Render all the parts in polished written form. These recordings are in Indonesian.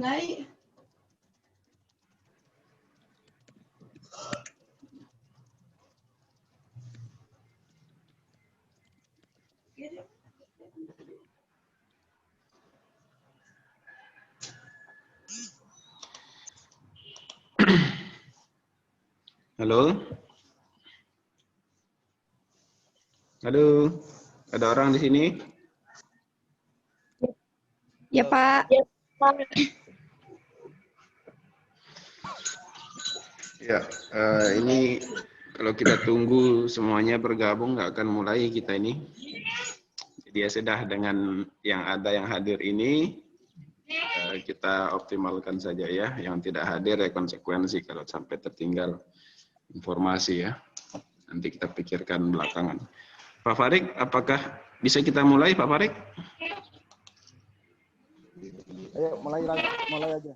mulai. Halo? Halo? Ada orang di sini? Ya, Pak. Ya, ini kalau kita tunggu semuanya bergabung, nggak akan mulai kita ini. Jadi ya sudah, dengan yang ada yang hadir ini, kita optimalkan saja ya. Yang tidak hadir ya konsekuensi kalau sampai tertinggal informasi ya. Nanti kita pikirkan belakangan. Pak Farid, apakah bisa kita mulai, Pak Farid? Ayo, mulai aja.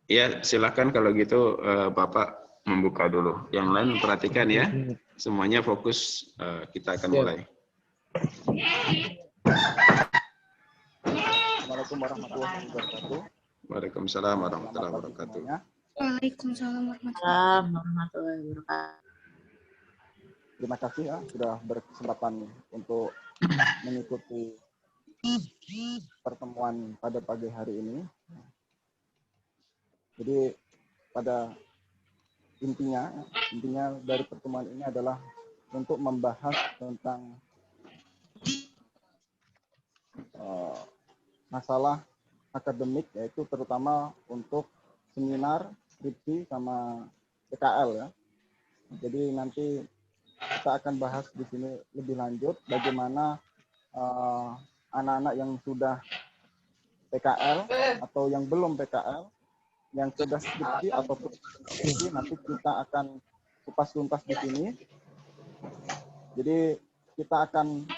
Ya, silakan kalau gitu Bapak membuka dulu. Yang lain perhatikan ya. Semuanya fokus, kita akan mulai. Assalamualaikum warahmatullahi wabarakatuh. Waalaikumsalam warahmatullahi wabarakatuh. Waalaikumsalam warahmatullahi wabarakatuh. Terima kasih ya sudah berkesempatan untuk mengikuti pertemuan pada pagi hari ini. Jadi pada intinya dari pertemuan ini adalah untuk membahas tentang masalah akademik, yaitu terutama untuk seminar, skripsi, sama PKL ya. Jadi nanti kita akan bahas di sini lebih lanjut bagaimana anak-anak yang sudah PKL atau yang belum PKL, yang sudah skripsi ataupun skripsi, nanti kita akan kupas tuntas di sini. Jadi kita akan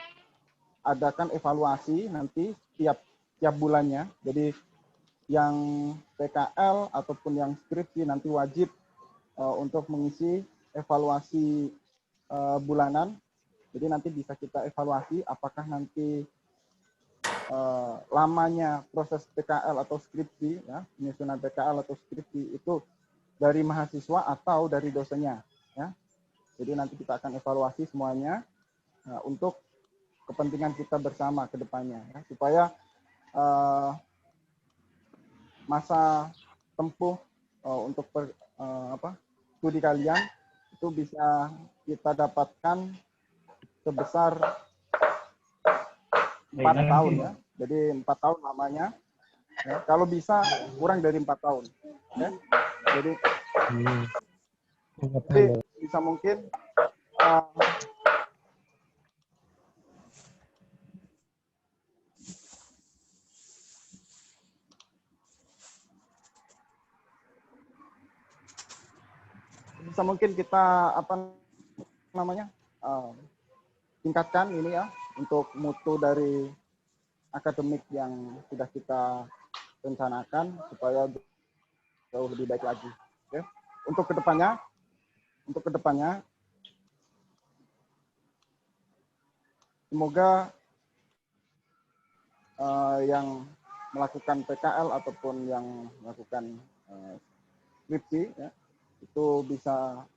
adakan evaluasi nanti tiap bulannya. Jadi yang PKL ataupun yang skripsi nanti wajib untuk mengisi evaluasi bulanan. Jadi nanti bisa kita evaluasi apakah nanti lamanya proses PKL atau skripsi, ya, penyusunan PKL atau skripsi itu dari mahasiswa atau dari dosennya. Ya. Jadi nanti kita akan evaluasi semuanya untuk kepentingan kita bersama ke depannya, ya, supaya masa tempuh untuk studi kalian itu bisa kita dapatkan sebesar 4 tahun ya. Jadi 4 tahun lamanya. Ya. Kalau bisa kurang dari 4 tahun. Ya. Jadi bisa mungkin kita tingkatkan ini ya untuk mutu dari akademik yang sudah kita rencanakan supaya jauh lebih baik lagi. Oke. Untuk kedepannya, semoga yang melakukan PKL ataupun yang melakukan skripsi ya, itu bisa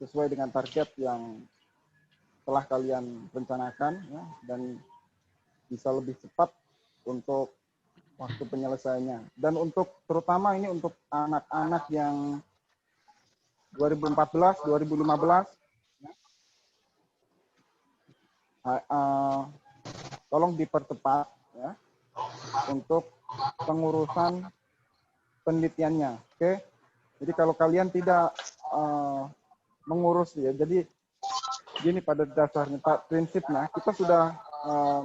sesuai dengan target yang telah kalian rencanakan ya, dan bisa lebih cepat untuk waktu penyelesaiannya. Dan untuk terutama ini untuk anak-anak yang 2014, 2015, ya, tolong dipercepat ya, untuk pengurusan penelitiannya. Oke, jadi kalau kalian tidak mengurus ya, jadi gini pada dasarnya Pak, prinsipnya kita sudah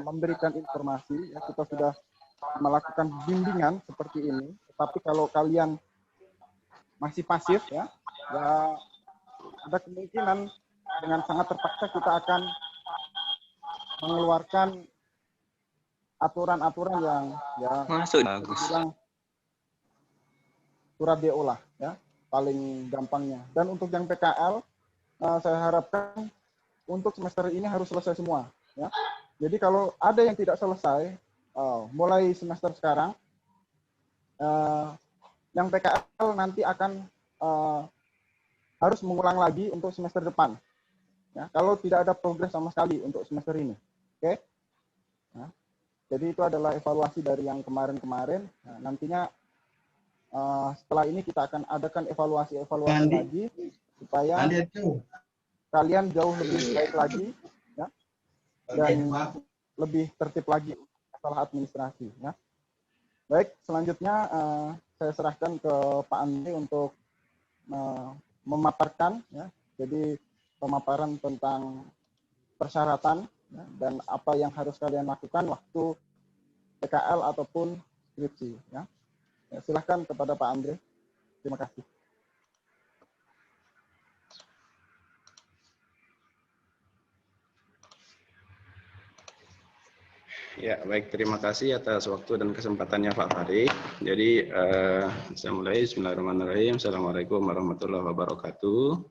memberikan informasi, ya, kita sudah melakukan bimbingan seperti ini. Tetapi kalau kalian masih pasif ya, ada kemungkinan dengan sangat terpaksa kita akan mengeluarkan aturan-aturan yang ya bilang surat DO lah ya, paling gampangnya. Dan untuk yang PKL saya harapkan untuk semester ini harus selesai semua ya. Jadi kalau ada yang tidak selesai mulai semester sekarang yang PKL nanti akan harus mengulang lagi untuk semester depan. Ya, kalau tidak ada progres sama sekali untuk semester ini. Oke? Nah, jadi itu adalah evaluasi dari yang kemarin-kemarin. Nah, nantinya setelah ini kita akan adakan evaluasi-evaluasi lagi supaya kalian jauh lebih baik lagi, ya, dan lebih tertib lagi masalah administrasi. Ya. Baik, selanjutnya saya serahkan ke Pak Andri untuk memaparkan, ya, jadi pemaparan tentang persyaratan, ya, dan apa yang harus kalian lakukan waktu PKL ataupun skripsi. Ya. Ya, silahkan kepada Pak Andri. Terima kasih. Ya, baik. Terima kasih atas waktu dan kesempatannya Pak Farid. Jadi, saya mulai. Bismillahirrahmanirrahim. Assalamualaikum warahmatullahi wabarakatuh.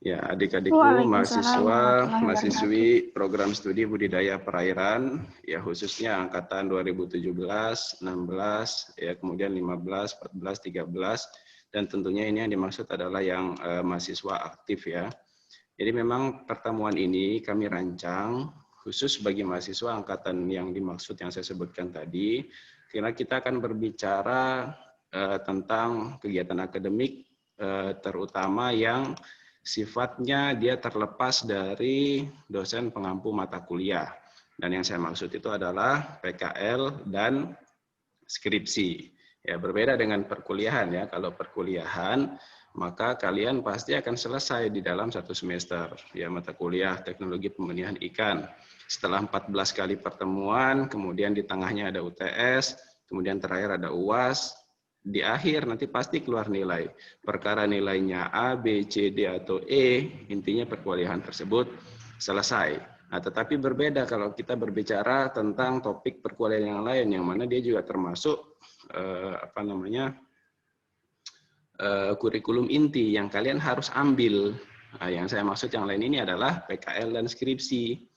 Ya, adik-adikku, mahasiswa, mahasiswi program studi budidaya perairan, ya khususnya angkatan 2017, 16, ya kemudian 15, 14, 13, dan tentunya ini yang dimaksud adalah yang mahasiswa aktif ya. Jadi memang pertemuan ini kami rancang khusus bagi mahasiswa angkatan yang dimaksud yang saya sebutkan tadi, karena kita akan berbicara tentang kegiatan akademik terutama yang sifatnya dia terlepas dari dosen pengampu mata kuliah. Dan yang saya maksud itu adalah PKL dan skripsi. Ya, berbeda dengan perkuliahan ya. Kalau perkuliahan maka kalian pasti akan selesai di dalam satu semester. Ya, mata kuliah teknologi pembenihan ikan. Setelah 14 kali pertemuan, kemudian di tengahnya ada UTS, kemudian terakhir ada UAS, di akhir nanti pasti keluar nilai. Perkara nilainya A, B, C, D, atau E, intinya perkuliahan tersebut selesai. Nah, tetapi berbeda kalau kita berbicara tentang topik perkuliahan yang lain, yang mana dia juga termasuk kurikulum inti yang kalian harus ambil. Nah, yang saya maksud yang lain ini adalah PKL dan skripsi.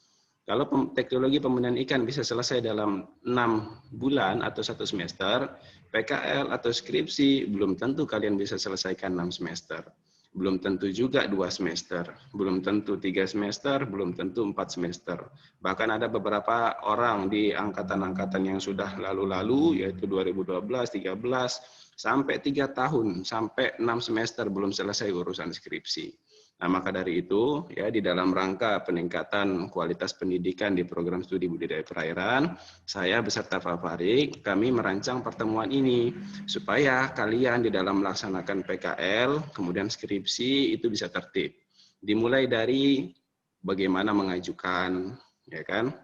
Kalau teknologi pembenihan ikan bisa selesai dalam 6 bulan atau 1 semester, PKL atau skripsi belum tentu kalian bisa selesaikan 6 semester. Belum tentu juga 2 semester. Belum tentu 3 semester, belum tentu 4 semester. Bahkan ada beberapa orang di angkatan-angkatan yang sudah lalu-lalu, yaitu 2012, 13, sampai 3 tahun, sampai 6 semester belum selesai urusan skripsi. Nah, maka dari itu, ya di dalam rangka peningkatan kualitas pendidikan di program studi budidaya perairan, saya beserta Pak Farid, kami merancang pertemuan ini supaya kalian di dalam melaksanakan PKL, kemudian skripsi itu bisa tertib. Dimulai dari bagaimana mengajukan, ya kan?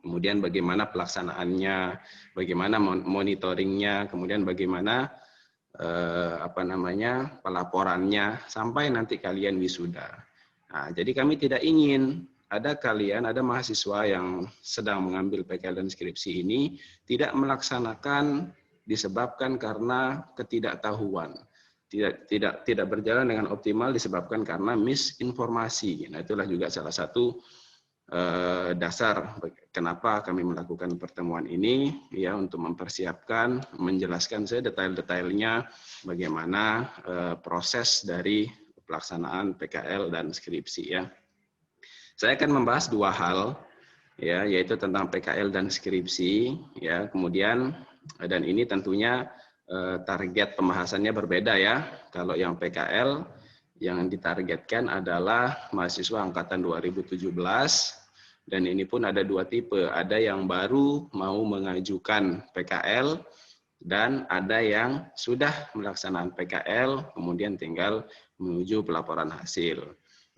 Kemudian bagaimana pelaksanaannya, bagaimana monitoringnya, kemudian bagaimana pelaporannya sampai nanti kalian wisuda. Nah, jadi kami tidak ingin ada mahasiswa yang sedang mengambil PKL dan skripsi ini tidak melaksanakan disebabkan karena ketidaktahuan. Tidak berjalan dengan optimal disebabkan karena misinformasi. Nah, itulah juga salah satu dasar kenapa kami melakukan pertemuan ini, ya, untuk mempersiapkan, menjelaskan saya detail-detailnya bagaimana proses dari pelaksanaan PKL dan skripsi ya. Saya akan membahas 2 hal ya, yaitu tentang PKL dan skripsi ya, kemudian dan ini tentunya target pembahasannya berbeda ya. Kalau yang PKL yang ditargetkan adalah mahasiswa angkatan 2017 dan ini pun ada 2 tipe, ada yang baru mau mengajukan PKL dan ada yang sudah melaksanakan PKL kemudian tinggal menuju pelaporan hasil.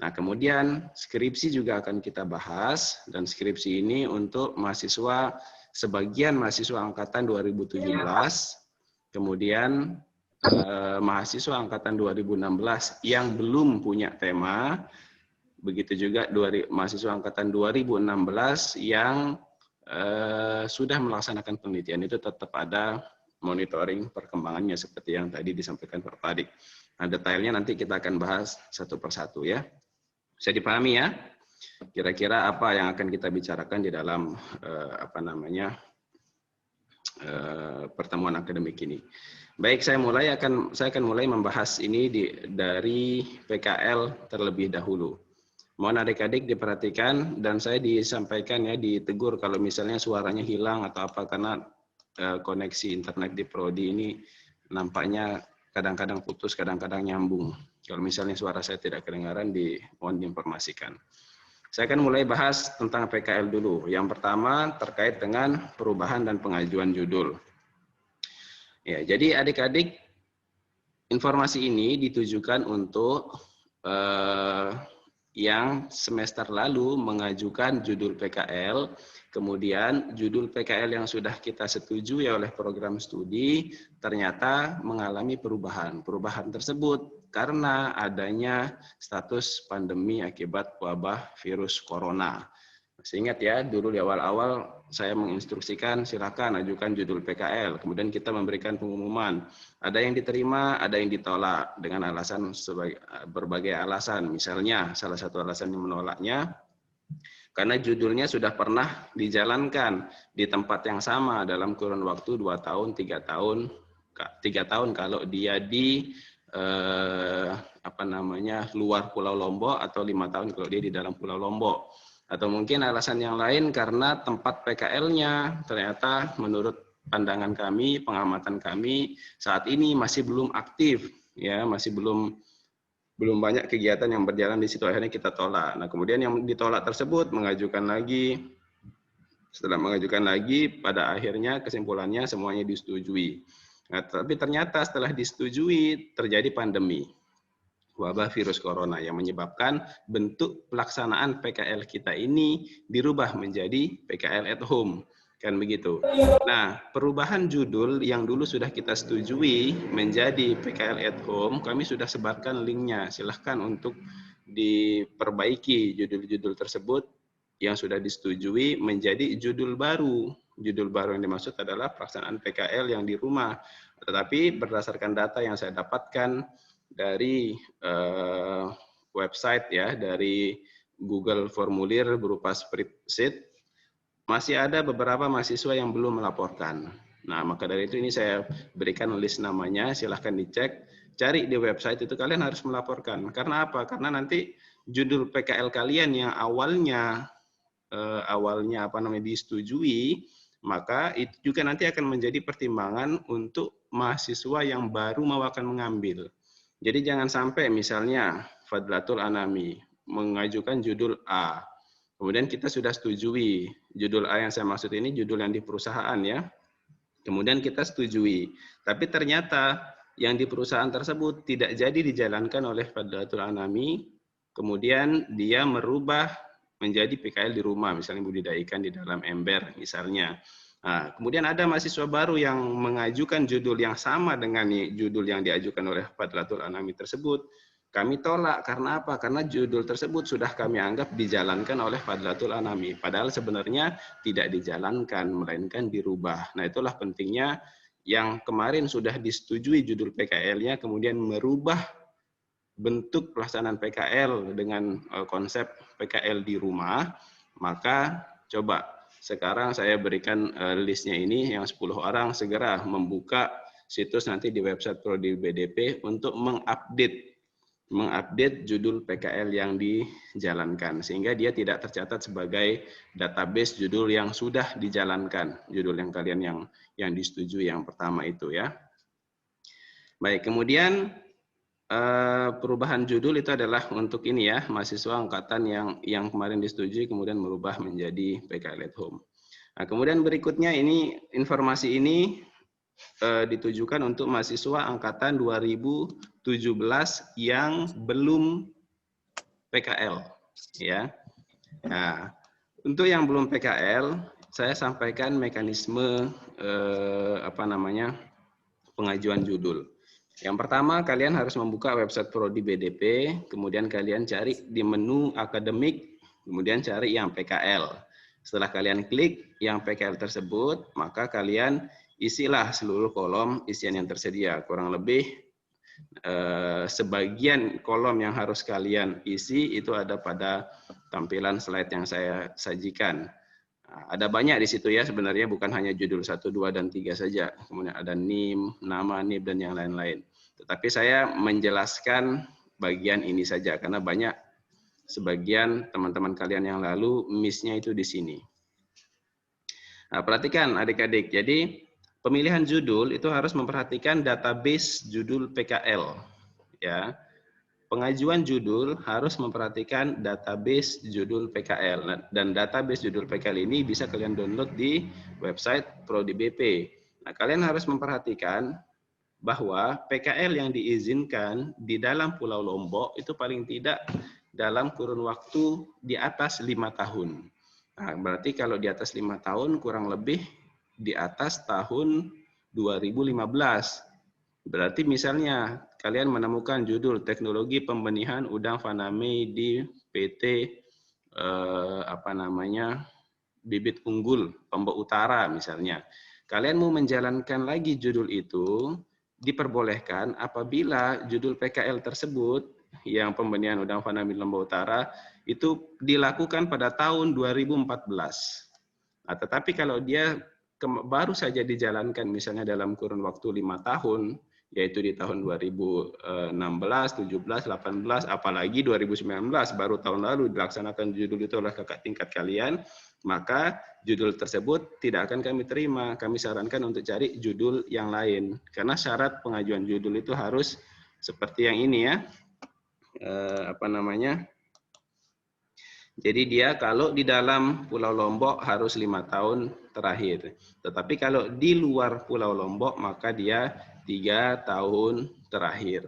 Nah, kemudian skripsi juga akan kita bahas dan skripsi ini untuk mahasiswa, sebagian mahasiswa angkatan 2017, kemudian mahasiswa angkatan 2016 yang belum punya tema, begitu juga mahasiswa angkatan 2016 yang sudah melaksanakan penelitian, itu tetap ada monitoring perkembangannya seperti yang tadi disampaikan Pak Farid. Nah, detailnya nanti kita akan bahas satu persatu ya. Bisa dipahami ya? Kira-kira apa yang akan kita bicarakan di dalam pertemuan akademik ini. Baik, saya akan mulai membahas ini dari PKL terlebih dahulu. Mohon adik-adik diperhatikan dan saya disampaikan ya, ditegur kalau misalnya suaranya hilang atau apa, karena koneksi internet di Prodi ini nampaknya kadang-kadang putus, kadang-kadang nyambung. Kalau misalnya suara saya tidak kedengaran, mohon diinformasikan. Saya akan mulai bahas tentang PKL dulu. Yang pertama terkait dengan perubahan dan pengajuan judul. Ya, jadi adik-adik, informasi ini ditujukan untuk yang semester lalu mengajukan judul PKL, kemudian judul PKL yang sudah kita setujui oleh program studi ternyata mengalami perubahan. Perubahan tersebut karena adanya status pandemi akibat wabah virus corona. Masih ingat ya, dulu di awal-awal saya menginstruksikan silakan ajukan judul PKL, kemudian kita memberikan pengumuman. Ada yang diterima, ada yang ditolak dengan alasan berbagai alasan. Misalnya salah satu alasan yang menolaknya karena judulnya sudah pernah dijalankan di tempat yang sama dalam kurun waktu 2 tahun, 3 tahun, 3 tahun kalau dia di luar Pulau Lombok, atau 5 tahun kalau dia di dalam Pulau Lombok. Atau mungkin alasan yang lain karena tempat PKL-nya ternyata menurut pandangan kami, pengamatan kami saat ini masih belum aktif, ya, masih belum banyak kegiatan yang berjalan di situ, akhirnya kita tolak. Nah, kemudian yang ditolak tersebut mengajukan lagi. Setelah mengajukan lagi, pada akhirnya kesimpulannya semuanya disetujui. Nah, tapi ternyata setelah disetujui terjadi pandemi wabah virus corona yang menyebabkan bentuk pelaksanaan PKL kita ini dirubah menjadi PKL at home, kan begitu. Nah, perubahan judul yang dulu sudah kita setujui menjadi PKL at home, kami sudah sebarkan linknya. Silahkan untuk diperbaiki judul-judul tersebut yang sudah disetujui menjadi judul baru. Judul baru yang dimaksud adalah pelaksanaan PKL yang di rumah. Tetapi berdasarkan data yang saya dapatkan dari website ya, dari Google formulir berupa spreadsheet, masih ada beberapa mahasiswa yang belum melaporkan. Nah, maka dari itu ini saya berikan list namanya, silahkan dicek, cari di website itu, kalian harus melaporkan. Karena apa? Karena nanti judul PKL kalian yang awalnya disetujui, maka itu juga nanti akan menjadi pertimbangan untuk mahasiswa yang baru mau akan mengambil. Jadi jangan sampai misalnya Fadlatul Anami mengajukan judul A, kemudian kita sudah setujui, judul A yang saya maksud ini judul yang di perusahaan ya, kemudian kita setujui, tapi ternyata yang di perusahaan tersebut tidak jadi dijalankan oleh Fadlatul Anami, kemudian dia merubah menjadi PKL di rumah, misalnya budidaya ikan di dalam ember misalnya. Nah, kemudian ada mahasiswa baru yang mengajukan judul yang sama dengan judul yang diajukan oleh Fadlatul Anami tersebut. Kami tolak, karena apa? Karena judul tersebut sudah kami anggap dijalankan oleh Fadlatul Anami. Padahal sebenarnya tidak dijalankan, melainkan dirubah. Nah, itulah pentingnya yang kemarin sudah disetujui judul PKL-nya, kemudian merubah bentuk pelaksanaan PKL dengan konsep PKL di rumah, maka coba sekarang saya berikan listnya ini, yang 10 orang segera membuka situs nanti di website Prodi BDP untuk mengupdate judul PKL yang dijalankan, sehingga dia tidak tercatat sebagai database judul yang sudah dijalankan, judul yang kalian yang disetujui yang pertama itu ya. Baik, kemudian perubahan judul itu adalah untuk ini ya, mahasiswa angkatan yang kemarin disetujui kemudian merubah menjadi PKL at home. Nah, kemudian berikutnya ini informasi ini ditujukan untuk mahasiswa angkatan 2017 yang belum PKL ya. Nah, untuk yang belum PKL saya sampaikan mekanisme pengajuan judul. Yang pertama, kalian harus membuka website Prodi BDP, kemudian kalian cari di menu akademik, kemudian cari yang PKL. Setelah kalian klik yang PKL tersebut, maka kalian isilah seluruh kolom isian yang tersedia. Kurang lebih sebagian kolom yang harus kalian isi itu ada pada tampilan slide yang saya sajikan. Nah, ada banyak di situ ya sebenarnya, bukan hanya judul 1, 2, dan 3 saja. Kemudian ada NIM, nama NIM, dan yang lain-lain. Tetapi saya menjelaskan bagian ini saja karena banyak sebagian teman-teman kalian yang lalu miss-nya itu di sini. Nah, perhatikan adik-adik. Jadi pemilihan judul itu harus memperhatikan database judul PKL. Ya, pengajuan judul harus memperhatikan database judul PKL. Dan database judul PKL ini bisa kalian download di website Prodi BP. Nah, kalian harus memperhatikan bahwa PKL yang diizinkan di dalam Pulau Lombok itu paling tidak dalam kurun waktu di atas 5 tahun. Nah, berarti kalau di atas 5 tahun kurang lebih di atas tahun 2015. Berarti misalnya kalian menemukan judul teknologi pembenihan udang faname di PT bibit unggul Lombok Utara misalnya. Kalian mau menjalankan lagi judul itu diperbolehkan apabila judul PKL tersebut yang pembenihan udang faname di Lombok Utara itu dilakukan pada tahun 2014. Nah, tetapi kalau dia baru saja dijalankan misalnya dalam kurun waktu 5 tahun, yaitu di tahun 2016, 17, 18, apalagi 2019, baru tahun lalu dilaksanakan judul itu oleh kakak tingkat kalian, maka judul tersebut tidak akan kami terima. Kami sarankan untuk cari judul yang lain. Karena syarat pengajuan judul itu harus seperti yang ini ya. Jadi dia kalau di dalam Pulau Lombok harus 5 tahun terakhir. Tetapi kalau di luar Pulau Lombok maka dia 3 tahun terakhir.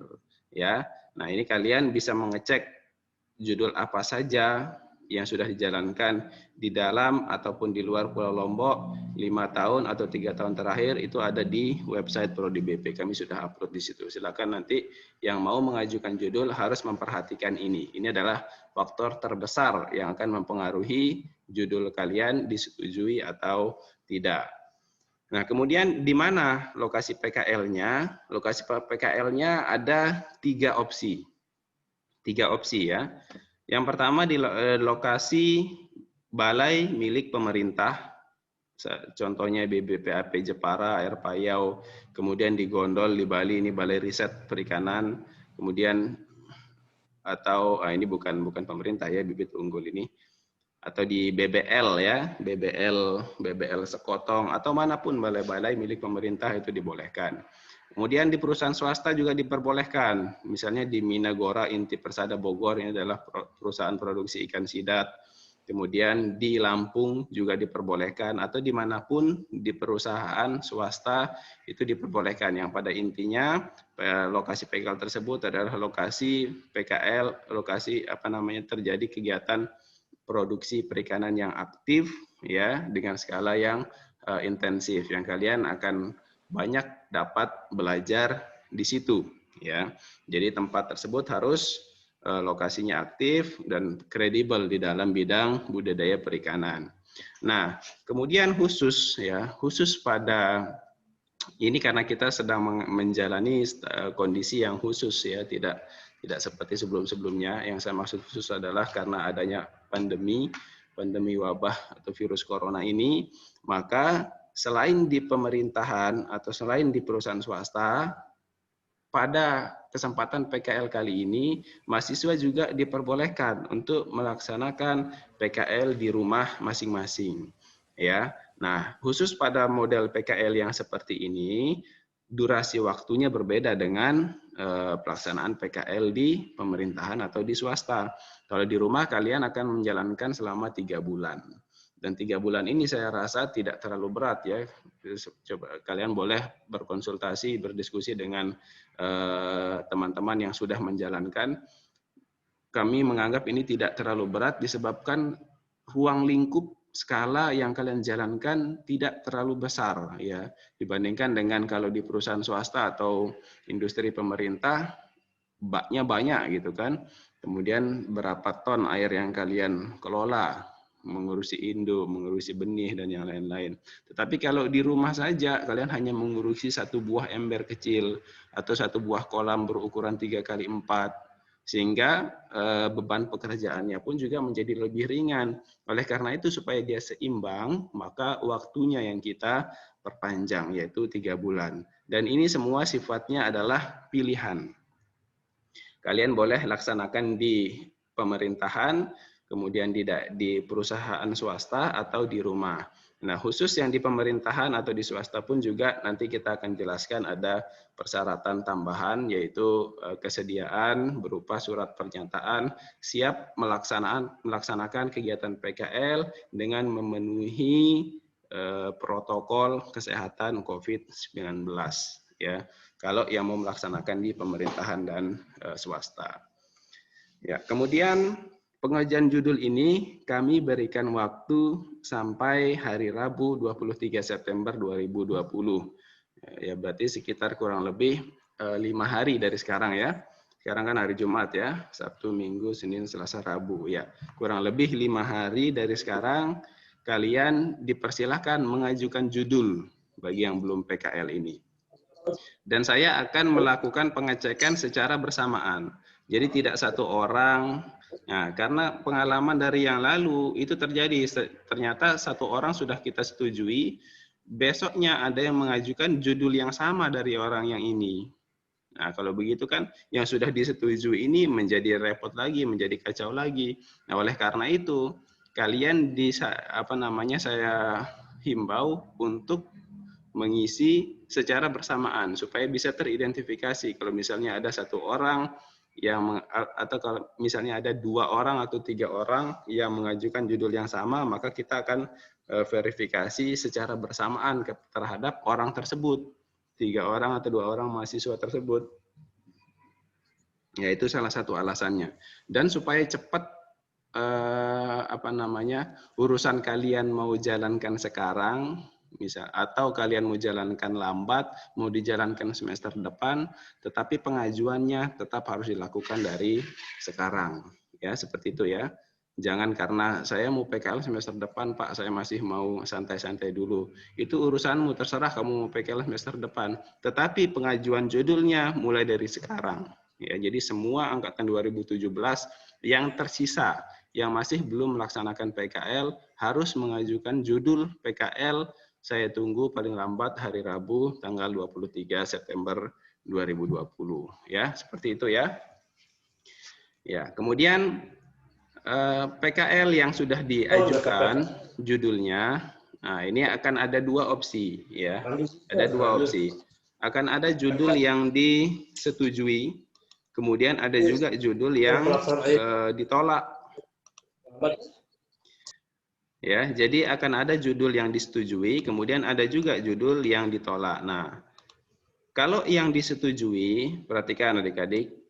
Ya, nah ini kalian bisa mengecek judul apa saja yang sudah dijalankan di dalam ataupun di luar Pulau Lombok 5 tahun atau 3 tahun terakhir itu ada di website Prodi BP. Kami sudah upload di situ. Silakan nanti yang mau mengajukan judul harus memperhatikan ini. Ini adalah faktor terbesar yang akan mempengaruhi judul kalian disetujui atau tidak. Nah, kemudian di mana lokasi PKL-nya? Lokasi PKL-nya ada 3 opsi. 3 opsi ya. Yang pertama di lokasi balai milik pemerintah, contohnya BBPAP Jepara, Air Payau, kemudian di Gondol di Bali ini Balai Riset Perikanan, kemudian atau ini bukan pemerintah ya, bibit unggul ini, atau di BBL ya, BBL Sekotong atau manapun balai-balai milik pemerintah itu dibolehkan. Kemudian di perusahaan swasta juga diperbolehkan, misalnya di Minagora Inti Persada Bogor, ini adalah perusahaan produksi ikan sidat. Kemudian di Lampung juga diperbolehkan, atau dimanapun di perusahaan swasta itu diperbolehkan. Yang pada intinya lokasi PKL tersebut adalah lokasi PKL, lokasi terjadi kegiatan produksi perikanan yang aktif ya dengan skala yang intensif, yang kalian akan banyak dapat belajar di situ ya. Jadi tempat tersebut harus lokasinya aktif dan kredibel di dalam bidang budidaya perikanan. Nah, kemudian khusus pada ini karena kita sedang menjalani kondisi yang khusus ya, tidak seperti sebelum-sebelumnya. Yang saya maksud khusus adalah karena adanya pandemi wabah atau virus corona ini, maka selain di pemerintahan atau selain di perusahaan swasta, pada kesempatan PKL kali ini, mahasiswa juga diperbolehkan untuk melaksanakan PKL di rumah masing-masing. Ya, nah khusus pada model PKL yang seperti ini, durasi waktunya berbeda dengan pelaksanaan PKL di pemerintahan atau di swasta. Kalau di rumah kalian akan menjalankan selama 3 bulan. Dan 3 bulan ini saya rasa tidak terlalu berat ya. Coba kalian boleh berkonsultasi, berdiskusi dengan teman-teman yang sudah menjalankan. Kami menganggap ini tidak terlalu berat disebabkan ruang lingkup skala yang kalian jalankan tidak terlalu besar ya dibandingkan dengan kalau di perusahaan swasta atau industri pemerintah baknya banyak gitu kan. Kemudian berapa ton air yang kalian kelola, mengurusi induk, mengurusi benih, dan yang lain-lain. Tetapi kalau di rumah saja, kalian hanya mengurusi 1 buah ember kecil, atau 1 buah kolam berukuran 3x4, sehingga beban pekerjaannya pun juga menjadi lebih ringan. Oleh karena itu supaya dia seimbang, maka waktunya yang kita perpanjang yaitu 3 bulan. Dan ini semua sifatnya adalah pilihan. Kalian boleh laksanakan di pemerintahan, kemudian di perusahaan swasta atau di rumah. Nah, khusus yang di pemerintahan atau di swasta pun juga nanti kita akan jelaskan ada persyaratan tambahan, yaitu kesediaan berupa surat pernyataan siap melaksanakan kegiatan PKL dengan memenuhi protokol kesehatan COVID-19. Ya, kalau yang mau melaksanakan di pemerintahan dan swasta. Ya, kemudian pengajuan judul ini kami berikan waktu sampai hari Rabu 23 September 2020. Ya, berarti sekitar kurang lebih 5 hari dari sekarang ya. Sekarang kan hari Jumat ya, Sabtu, Minggu, Senin, Selasa, Rabu ya. Kurang lebih 5 hari dari sekarang kalian dipersilahkan mengajukan judul bagi yang belum PKL ini. Dan saya akan melakukan pengecekan secara bersamaan. Jadi tidak satu orang. Nah, karena pengalaman dari yang lalu itu terjadi. Ternyata satu orang sudah kita setujui, besoknya ada yang mengajukan judul yang sama dari orang yang ini. Nah, kalau begitu kan yang sudah disetujui ini menjadi repot lagi, menjadi kacau lagi. Nah, oleh karena itu kalian saya himbau untuk mengisi secara bersamaan supaya bisa teridentifikasi. Kalau misalnya ada satu orang yang atau kalau misalnya ada 2 orang atau 3 orang yang mengajukan judul yang sama, maka kita akan verifikasi secara bersamaan terhadap orang tersebut. 3 orang atau 2 orang mahasiswa tersebut. Ya, itu salah satu alasannya. Dan supaya cepat urusan kalian mau jalankan sekarang, atau kalian mau jalankan lambat, mau dijalankan semester depan, tetapi pengajuannya tetap harus dilakukan dari sekarang. Ya, seperti itu ya. Jangan karena saya mau PKL semester depan, Pak, saya masih mau santai-santai dulu. Itu urusanmu, terserah kamu mau PKL semester depan. Tetapi pengajuan judulnya mulai dari sekarang. Ya, jadi semua angkatan 2017 yang tersisa, yang masih belum melaksanakan PKL, harus mengajukan judul PKL. Saya tunggu paling lambat hari Rabu tanggal 23 September 2020 ya, seperti itu ya. Ya, kemudian PKL yang sudah diajukan judulnya, nah ini akan ada 2 opsi ya. Ada 2 opsi. Akan ada judul yang disetujui, kemudian ada juga judul yang ditolak. Ya, jadi akan ada judul yang disetujui, kemudian ada juga judul yang ditolak. Nah, kalau yang disetujui, perhatikan adik-adik,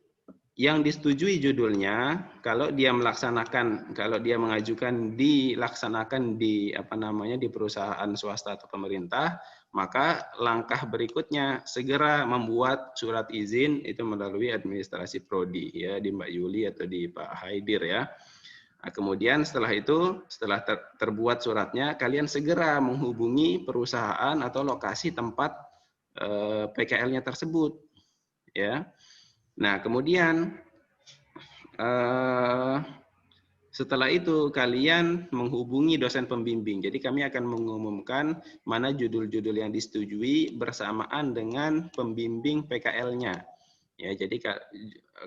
yang disetujui judulnya, kalau dia mengajukan dilaksanakan di di perusahaan swasta atau pemerintah, maka langkah berikutnya segera membuat surat izin itu melalui administrasi prodi ya, di Mbak Yuli atau di Pak Haidir ya. Nah, kemudian setelah itu, setelah terbuat suratnya, kalian segera menghubungi perusahaan atau lokasi tempat PKL-nya tersebut. Ya. Nah, kemudian setelah itu kalian menghubungi dosen pembimbing. Jadi kami akan mengumumkan mana judul-judul yang disetujui bersamaan dengan pembimbing PKL-nya. Ya, jadi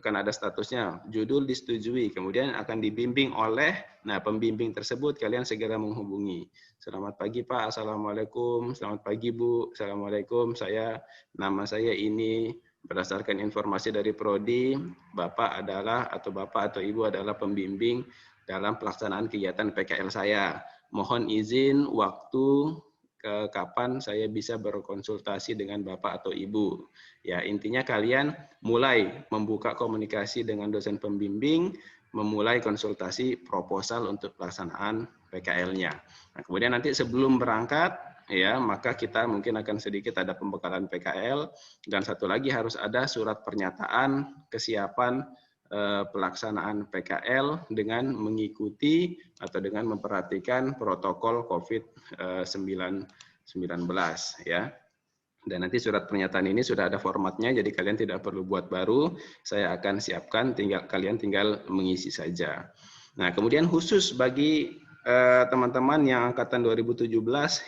akan ada statusnya judul disetujui, kemudian akan dibimbing oleh pembimbing tersebut. Kalian segera menghubungi. Selamat pagi Pak, Assalamualaikum. Selamat pagi Bu, Assalamualaikum. Nama saya ini, berdasarkan informasi dari prodi, Bapak atau Ibu adalah pembimbing dalam pelaksanaan kegiatan PKL saya. Mohon izin waktu kapan saya bisa berkonsultasi dengan Bapak atau Ibu. Ya, intinya kalian mulai membuka komunikasi dengan dosen pembimbing, memulai konsultasi proposal untuk pelaksanaan PKL-nya. Nah, kemudian nanti sebelum berangkat, ya, maka kita mungkin akan sedikit ada pembekalan PKL, dan satu lagi harus ada surat pernyataan kesiapan pelaksanaan PKL dengan mengikuti atau dengan memperhatikan protokol COVID-19 ya. Dan nanti surat pernyataan ini sudah ada formatnya, jadi kalian tidak perlu buat baru. Saya akan siapkan, kalian tinggal mengisi saja. Nah, kemudian khusus bagi teman-teman yang angkatan 2017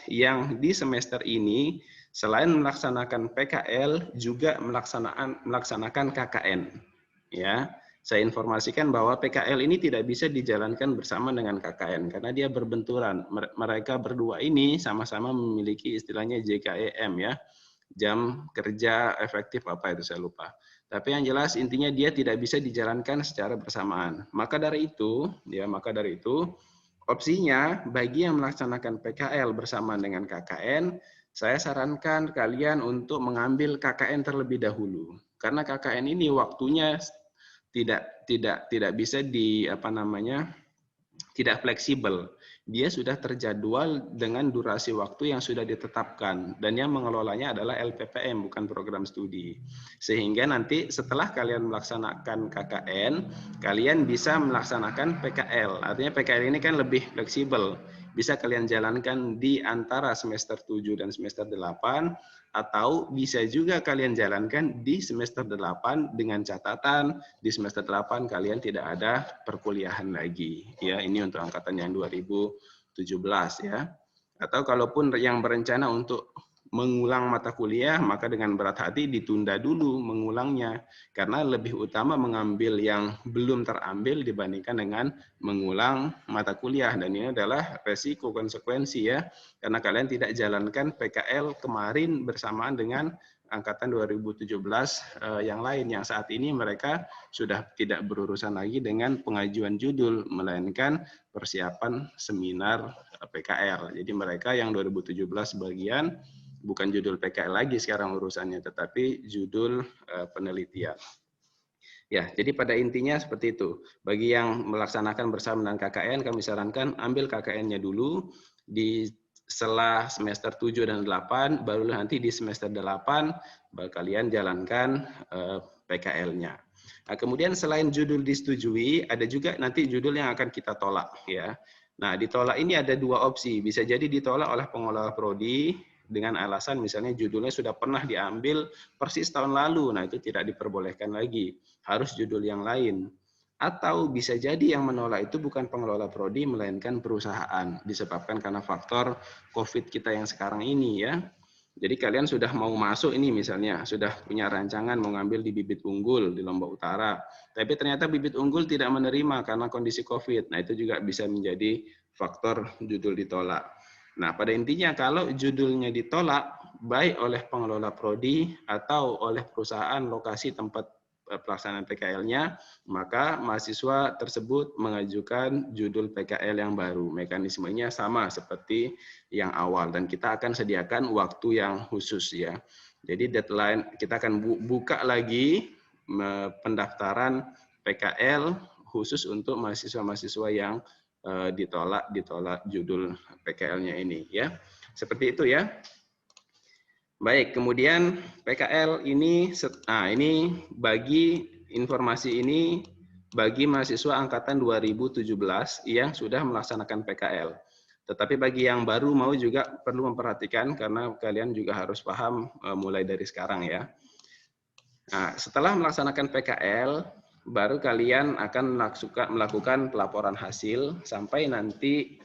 yang di semester ini selain melaksanakan PKL juga melaksanakan KKN. Ya, saya informasikan bahwa PKL ini tidak bisa dijalankan bersama dengan KKN karena dia berbenturan. Mereka berdua ini sama-sama memiliki istilahnya JKEM ya. Jam kerja efektif apa itu saya lupa. Tapi yang jelas intinya dia tidak bisa dijalankan secara bersamaan. Maka dari itu, opsinya bagi yang melaksanakan PKL bersama dengan KKN, saya sarankan kalian untuk mengambil KKN terlebih dahulu. Karena KKN ini waktunya tidak bisa tidak fleksibel. Dia sudah terjadwal dengan durasi waktu yang sudah ditetapkan dan yang mengelolanya adalah LPPM bukan program studi. Sehingga nanti setelah kalian melaksanakan KKN, kalian bisa melaksanakan PKL. Artinya PKL ini kan lebih fleksibel. Bisa kalian jalankan di antara semester 7 dan semester 8 atau bisa juga kalian jalankan di semester 8 dengan catatan di semester 8 kalian tidak ada perkuliahan lagi. Ya, ini untuk angkatan yang 2017 ya. Atau kalaupun yang berencana untuk mengulang mata kuliah, maka dengan berat hati ditunda dulu mengulangnya. Karena lebih utama mengambil yang belum terambil dibandingkan dengan mengulang mata kuliah. Dan ini adalah resiko konsekuensi ya. Karena kalian tidak jalankan PKL kemarin bersamaan dengan angkatan 2017 yang lain. Yang saat ini mereka sudah tidak berurusan lagi dengan pengajuan judul, melainkan persiapan seminar PKL. Jadi mereka yang 2017 bagian bukan judul PKL lagi sekarang urusannya, tetapi judul penelitian. Ya, jadi pada intinya seperti itu. Bagi yang melaksanakan bersama dengan KKN, kami sarankan ambil KKN-nya dulu di setelah semester 7 dan 8, baru nanti di semester 8 baru kalian jalankan PKL-nya. Nah, kemudian selain judul disetujui, ada juga nanti judul yang akan kita tolak ya. Nah, ditolak ini ada dua opsi. Bisa jadi ditolak oleh pengelola prodi dengan alasan misalnya judulnya sudah pernah diambil persis tahun lalu, nah itu tidak diperbolehkan lagi, harus judul yang lain. Atau bisa jadi yang menolak itu bukan pengelola prodi, melainkan perusahaan, disebabkan karena faktor COVID kita yang sekarang ini ya. Jadi kalian sudah mau masuk ini misalnya, sudah punya rancangan mau ngambil di bibit unggul di Lombok Utara, tapi ternyata bibit unggul tidak menerima karena kondisi COVID, nah itu juga bisa menjadi faktor judul ditolak. Nah, pada intinya kalau judulnya ditolak baik oleh pengelola prodi atau oleh perusahaan lokasi tempat pelaksanaan PKL-nya, maka mahasiswa tersebut mengajukan judul PKL yang baru. Mekanismenya sama seperti yang awal dan kita akan sediakan waktu yang khusus ya. Jadi deadline kita akan buka lagi pendaftaran PKL khusus untuk mahasiswa-mahasiswa yang ditolak judul PKL-nya ini ya. Seperti itu ya. Baik, kemudian PKL ini ini bagi informasi ini bagi mahasiswa angkatan 2017 yang sudah melaksanakan PKL. Tetapi bagi yang baru mau juga perlu memperhatikan karena kalian juga harus paham mulai dari sekarang ya. Nah, setelah melaksanakan PKL baru kalian akan melakukan pelaporan hasil sampai nanti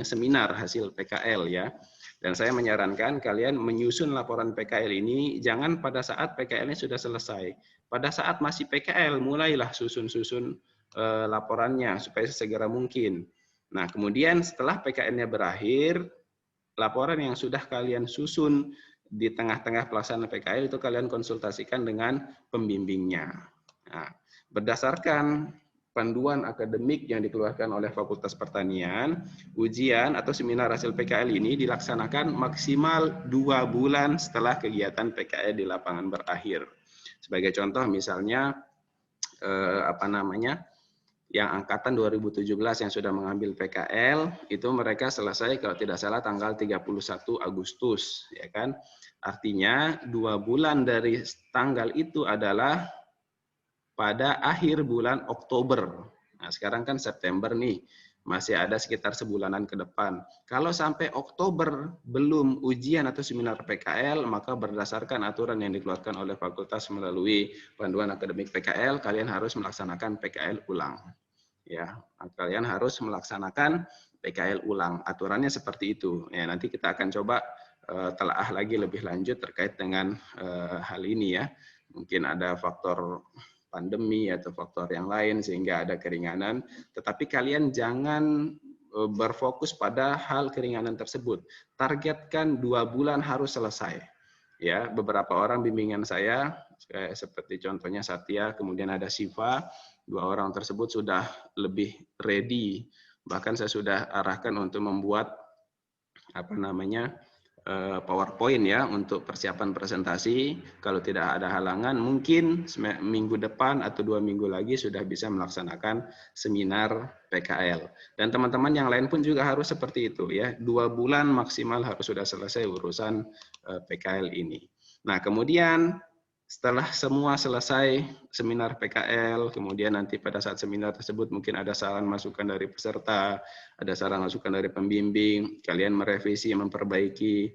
seminar hasil PKL ya. Dan saya menyarankan kalian menyusun laporan PKL ini jangan pada saat PKL-nya sudah selesai. Pada saat masih PKL mulailah susun laporannya supaya sesegera mungkin. Nah, kemudian setelah PKL-nya berakhir, laporan yang sudah kalian susun di tengah-tengah pelaksanaan PKL itu kalian konsultasikan dengan pembimbingnya. Nah, berdasarkan panduan akademik yang dikeluarkan oleh Fakultas Pertanian, ujian atau seminar hasil PKL ini dilaksanakan maksimal 2 bulan setelah kegiatan PKL di lapangan berakhir. Sebagai contoh misalnya yang angkatan 2017 yang sudah mengambil PKL itu mereka selesai kalau tidak salah tanggal 31 Agustus ya kan. Artinya 2 bulan dari tanggal itu adalah pada akhir bulan Oktober. Nah, sekarang kan September nih. masih ada sekitar sebulanan ke depan. Kalau sampai Oktober belum ujian atau seminar PKL, maka berdasarkan aturan yang dikeluarkan oleh fakultas melalui panduan akademik PKL, kalian harus melaksanakan PKL ulang. Ya, kalian harus melaksanakan PKL ulang. Aturannya seperti itu. Ya, nanti kita akan coba telaah lagi lebih lanjut terkait dengan hal ini ya. Mungkin ada faktor pandemi atau faktor yang lain sehingga ada keringanan, tetapi kalian jangan berfokus pada hal keringanan tersebut. Targetkan 2 bulan harus selesai. Ya, beberapa orang bimbingan saya seperti contohnya Satya, kemudian ada Siva, 2 orang tersebut sudah lebih ready. Bahkan saya sudah arahkan untuk membuat PowerPoint ya untuk persiapan presentasi. Kalau tidak ada halangan, mungkin minggu depan atau 2 minggu lagi sudah bisa melaksanakan seminar PKL. Dan teman-teman yang lain pun juga harus seperti itu ya. 2 bulan maksimal harus sudah selesai urusan PKL ini. Nah, kemudian setelah semua selesai seminar PKL, kemudian nanti pada saat seminar tersebut mungkin ada saran masukan dari peserta, ada saran masukan dari pembimbing, kalian merevisi, memperbaiki,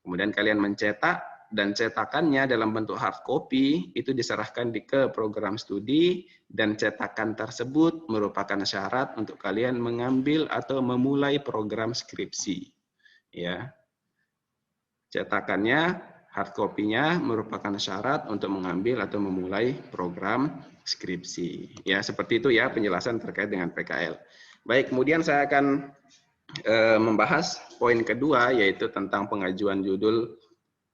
kemudian kalian mencetak, dan cetakannya dalam bentuk hard copy itu diserahkan ke program studi, dan cetakan tersebut merupakan syarat untuk kalian mengambil atau memulai program skripsi. Ya, cetakannya, hard copy-nya merupakan syarat untuk mengambil atau memulai program skripsi. Ya, seperti itu ya penjelasan terkait dengan PKL. Baik, kemudian saya akan membahas poin kedua, yaitu tentang pengajuan judul.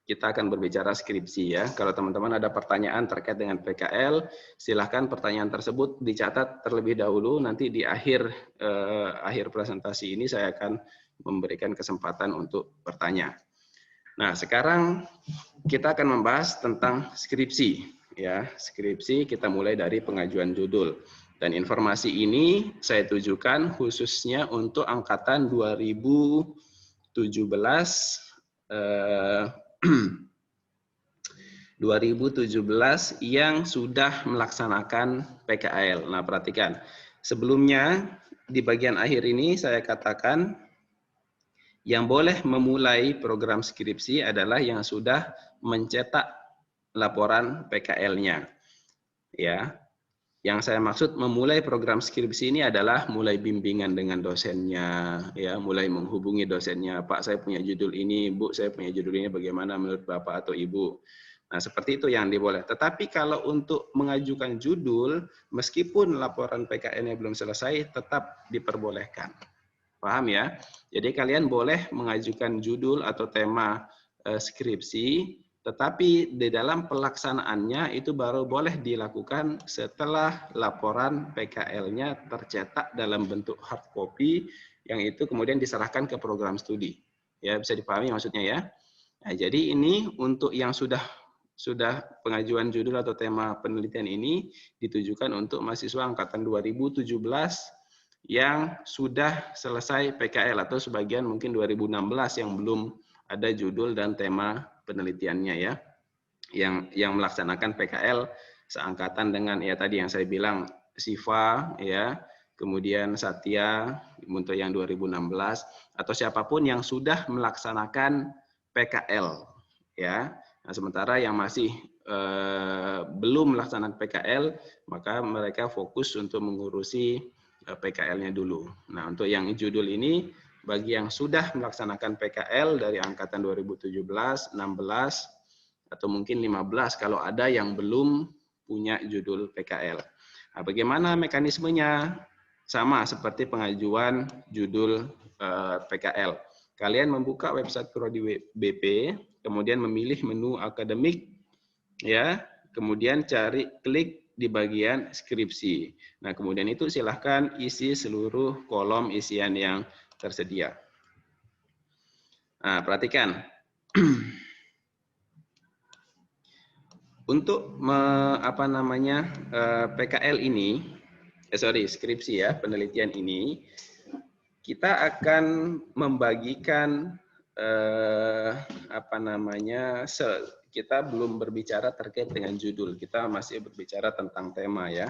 Kita akan berbicara skripsi ya. Kalau teman-teman ada pertanyaan terkait dengan PKL, silahkan pertanyaan tersebut dicatat terlebih dahulu. Nanti di akhir presentasi ini saya akan memberikan kesempatan untuk bertanya. Nah, sekarang kita akan membahas tentang skripsi. Ya, skripsi kita mulai dari pengajuan judul. Dan informasi ini saya tujukan khususnya untuk angkatan 2017 yang sudah melaksanakan PKL. Nah, perhatikan. Sebelumnya di bagian akhir ini saya katakan yang boleh memulai program skripsi adalah yang sudah mencetak laporan PKL-nya. Ya. Yang saya maksud memulai program skripsi ini adalah mulai bimbingan dengan dosennya, ya, mulai menghubungi dosennya, Pak saya punya judul ini, Bu saya punya judul ini, bagaimana menurut Bapak atau Ibu. Nah, seperti itu yang diboleh. Tetapi kalau untuk mengajukan judul, meskipun laporan PKL-nya belum selesai, tetap diperbolehkan. Paham ya? Jadi kalian boleh mengajukan judul atau tema skripsi, tetapi di dalam pelaksanaannya itu baru boleh dilakukan setelah laporan PKL-nya tercetak dalam bentuk hard copy, yang itu kemudian diserahkan ke program studi. Ya, bisa dipahami maksudnya ya. Nah, jadi ini untuk yang sudah pengajuan judul atau tema penelitian ini ditujukan untuk mahasiswa angkatan 2017 yang sudah selesai PKL, atau sebagian mungkin 2016 yang belum ada judul dan tema penelitiannya ya, yang melaksanakan PKL seangkatan dengan ya tadi yang saya bilang Siva ya, kemudian Satya untuk yang 2016, atau siapapun yang sudah melaksanakan PKL ya. Nah, sementara yang masih belum melaksanakan PKL, maka mereka fokus untuk mengurusi PKL-nya dulu. Nah, untuk yang judul ini, bagi yang sudah melaksanakan PKL dari angkatan 2017, 16, atau mungkin 15 kalau ada yang belum punya judul PKL. Nah, bagaimana mekanismenya? Sama seperti pengajuan judul PKL. Kalian membuka website Prodi BP, kemudian memilih menu akademik, ya, kemudian klik di bagian skripsi. Nah, kemudian itu silahkan isi seluruh kolom isian yang tersedia. Nah, perhatikan. Untuk PKL ini, skripsi ya, penelitian ini, kita akan membagikan kita belum berbicara terkait dengan judul, kita masih berbicara tentang tema ya.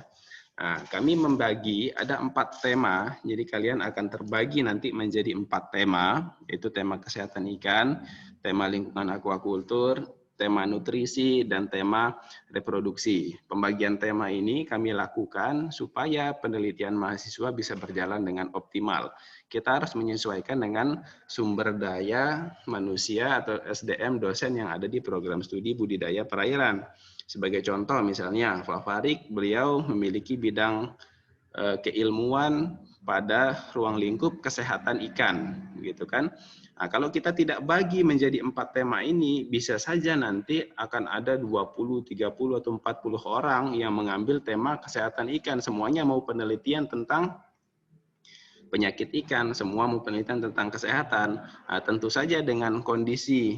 Nah, kami membagi ada 4 tema, jadi kalian akan terbagi nanti menjadi 4 tema, yaitu tema kesehatan ikan, tema lingkungan aquaculture, tema nutrisi, dan tema reproduksi. Pembagian tema ini kami lakukan supaya penelitian mahasiswa bisa berjalan dengan optimal. Kita harus menyesuaikan dengan sumber daya manusia atau SDM dosen yang ada di program studi budidaya perairan. Sebagai contoh misalnya Pak Farik, beliau memiliki bidang keilmuan pada ruang lingkup kesehatan ikan, gitu kan. Nah, kalau kita tidak bagi menjadi 4 tema ini, bisa saja nanti akan ada 20, 30 atau 40 orang yang mengambil tema kesehatan ikan, semuanya mau penelitian tentang penyakit ikan, semua mau penelitian tentang kesehatan. Nah, tentu saja dengan kondisi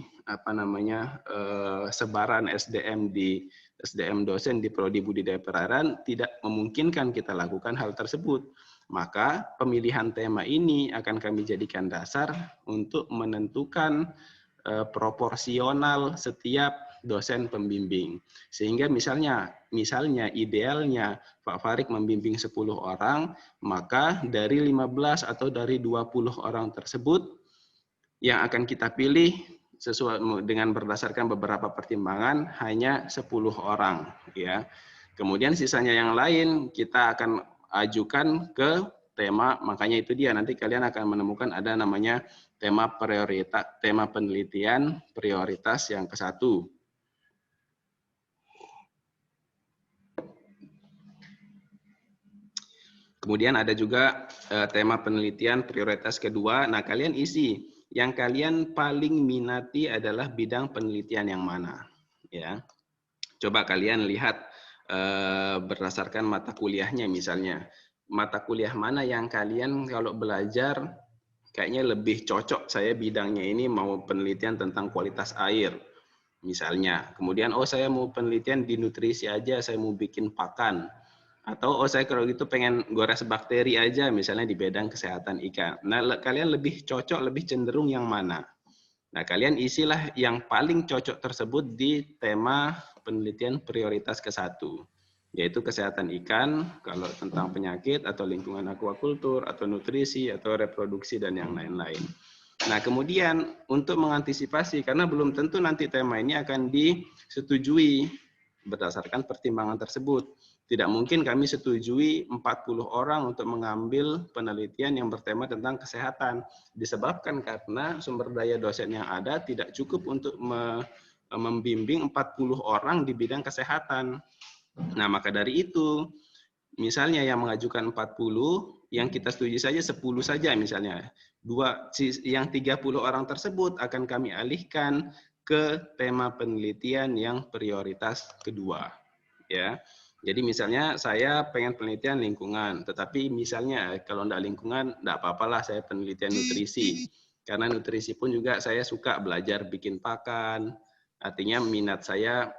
sebaran SDM dosen di prodi budidaya perairan tidak memungkinkan kita lakukan hal tersebut. Maka pemilihan tema ini akan kami jadikan dasar untuk menentukan proporsional setiap dosen pembimbing. Sehingga misalnya idealnya Pak Farik membimbing 10 orang, maka dari 15 atau dari 20 orang tersebut yang akan kita pilih sesuai dengan berdasarkan beberapa pertimbangan hanya 10 orang, ya. Kemudian sisanya yang lain kita akan ajukan ke tema, makanya itu dia nanti kalian akan menemukan ada namanya tema prioritas, tema penelitian prioritas yang ke-1. Kemudian ada juga tema penelitian prioritas kedua. Nah, kalian isi yang kalian paling minati adalah bidang penelitian yang mana, ya. Coba kalian lihat berdasarkan mata kuliahnya, misalnya mata kuliah mana yang kalian kalau belajar kayaknya lebih cocok, saya bidangnya ini mau penelitian tentang kualitas air misalnya. Kemudian saya mau penelitian di nutrisi aja, saya mau bikin pakan. Atau saya kalau gitu pengen gores bakteri aja misalnya di bidang kesehatan ikan. Nah, kalian lebih cocok, lebih cenderung yang mana? Nah, kalian isilah yang paling cocok tersebut di tema penelitian prioritas ke-1, yaitu kesehatan ikan, kalau tentang penyakit atau lingkungan aquaculture atau nutrisi atau reproduksi dan yang lain-lain. Nah, kemudian untuk mengantisipasi, karena belum tentu nanti tema ini akan disetujui berdasarkan pertimbangan tersebut. Tidak mungkin kami setujui 40 orang untuk mengambil penelitian yang bertema tentang kesehatan. Disebabkan karena sumber daya dosen yang ada tidak cukup untuk membimbing 40 orang di bidang kesehatan. Nah, maka dari itu, misalnya yang mengajukan 40, yang kita setuju saja 10 saja misalnya. Yang 30 orang tersebut akan kami alihkan ke tema penelitian yang prioritas kedua, ya. Jadi misalnya saya pengen penelitian lingkungan, tetapi misalnya kalau enggak lingkungan, enggak apa-apalah saya penelitian nutrisi. Karena nutrisi pun juga saya suka belajar bikin pakan, artinya minat saya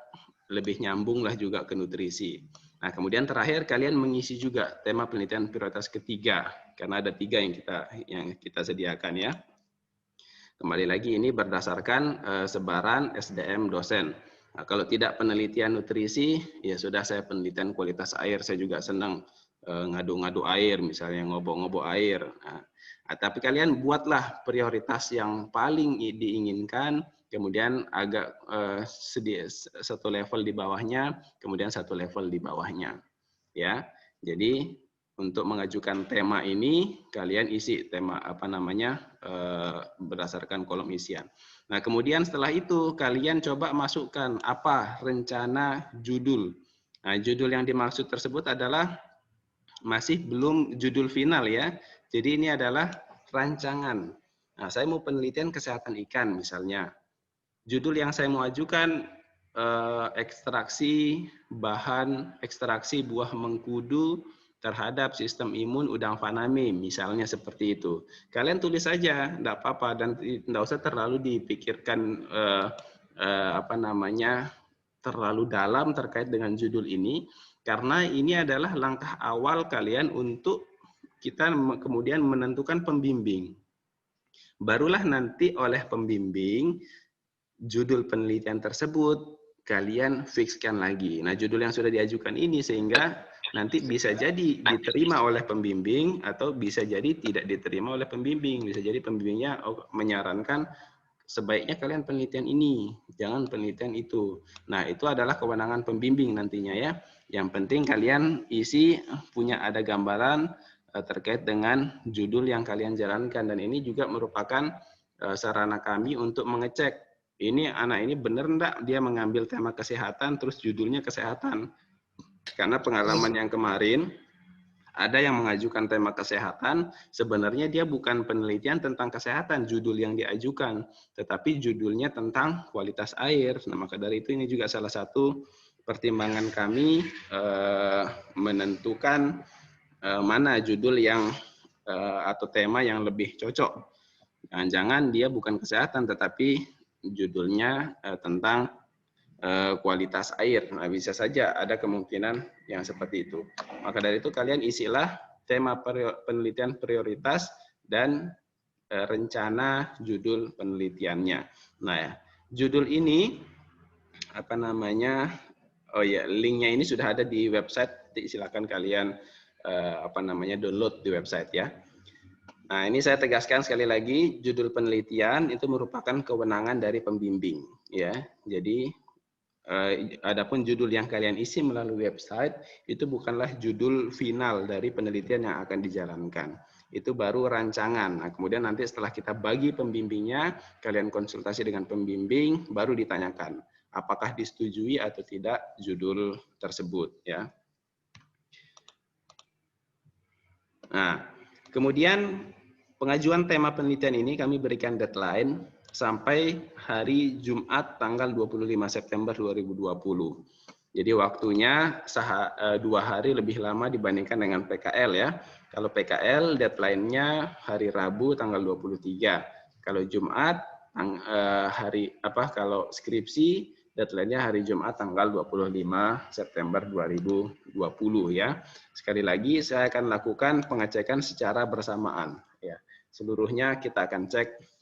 lebih nyambung lah juga ke nutrisi. Nah, kemudian terakhir kalian mengisi juga tema penelitian prioritas ketiga, karena ada 3 yang kita sediakan, ya. Kembali lagi ini berdasarkan sebaran SDM dosen. Nah, kalau tidak penelitian nutrisi, ya sudah saya penelitian kualitas air. Saya juga senang ngadu-ngadu air, misalnya ngobok-ngobok air. Nah, tapi kalian buatlah prioritas yang paling diinginkan, kemudian agak satu level di bawahnya, kemudian satu level di bawahnya. Ya, jadi untuk mengajukan tema ini, kalian isi tema berdasarkan kolom isian. Nah, kemudian setelah itu kalian coba masukkan apa rencana judul. Nah, judul yang dimaksud tersebut adalah masih belum judul final, ya. Jadi ini adalah rancangan. Nah, saya mau penelitian kesehatan ikan misalnya. Judul yang saya mau ajukan ekstraksi buah mengkudu terhadap sistem imun udang faname, misalnya seperti itu. Kalian tulis saja, enggak apa-apa, dan enggak usah terlalu dipikirkan terlalu dalam terkait dengan judul ini, karena ini adalah langkah awal kalian untuk kita kemudian menentukan pembimbing. Barulah nanti oleh pembimbing judul penelitian tersebut kalian fixkan lagi. Nah, judul yang sudah diajukan ini sehingga nanti bisa jadi diterima oleh pembimbing atau bisa jadi tidak diterima oleh pembimbing. Bisa jadi pembimbingnya menyarankan sebaiknya kalian penelitian ini, jangan penelitian itu. Nah, itu adalah kewenangan pembimbing nantinya ya. Yang penting kalian isi punya ada gambaran terkait dengan judul yang kalian jalankan, dan ini juga merupakan sarana kami untuk mengecek ini anak ini benar enggak dia mengambil tema kesehatan terus judulnya kesehatan. Karena pengalaman yang kemarin ada yang mengajukan tema kesehatan, sebenarnya dia bukan penelitian tentang kesehatan judul yang diajukan, tetapi judulnya tentang kualitas air. Nah, maka dari itu ini juga salah satu pertimbangan kami menentukan mana judul yang atau tema yang lebih cocok. Jangan-jangan dia bukan kesehatan, tetapi judulnya tentang kualitas air. Nah, bisa saja ada kemungkinan yang seperti itu. Maka dari itu kalian isilah tema penelitian prioritas dan rencana judul penelitiannya. Nah, ya, judul ini apa namanya? Oh ya, linknya ini sudah ada di website. Silakan kalian download di website ya. Nah, ini saya tegaskan sekali lagi, judul penelitian itu merupakan kewenangan dari pembimbing ya. Jadi adapun judul yang kalian isi melalui website itu bukanlah judul final dari penelitian yang akan dijalankan. Itu baru rancangan. Nah, kemudian nanti setelah kita bagi pembimbingnya, kalian konsultasi dengan pembimbing, baru ditanyakan apakah disetujui atau tidak judul tersebut ya. Nah, kemudian pengajuan tema penelitian ini kami berikan deadline sampai hari Jumat tanggal 25 September 2020. Jadi waktunya 2 hari lebih lama dibandingkan dengan PKL ya. Kalau PKL deadline-nya hari Rabu tanggal 23. Kalau Jumat kalau skripsi deadline-nya hari Jumat tanggal 25 September 2020 ya. Sekali lagi saya akan lakukan pengecekan secara bersamaan ya. Seluruhnya kita akan cek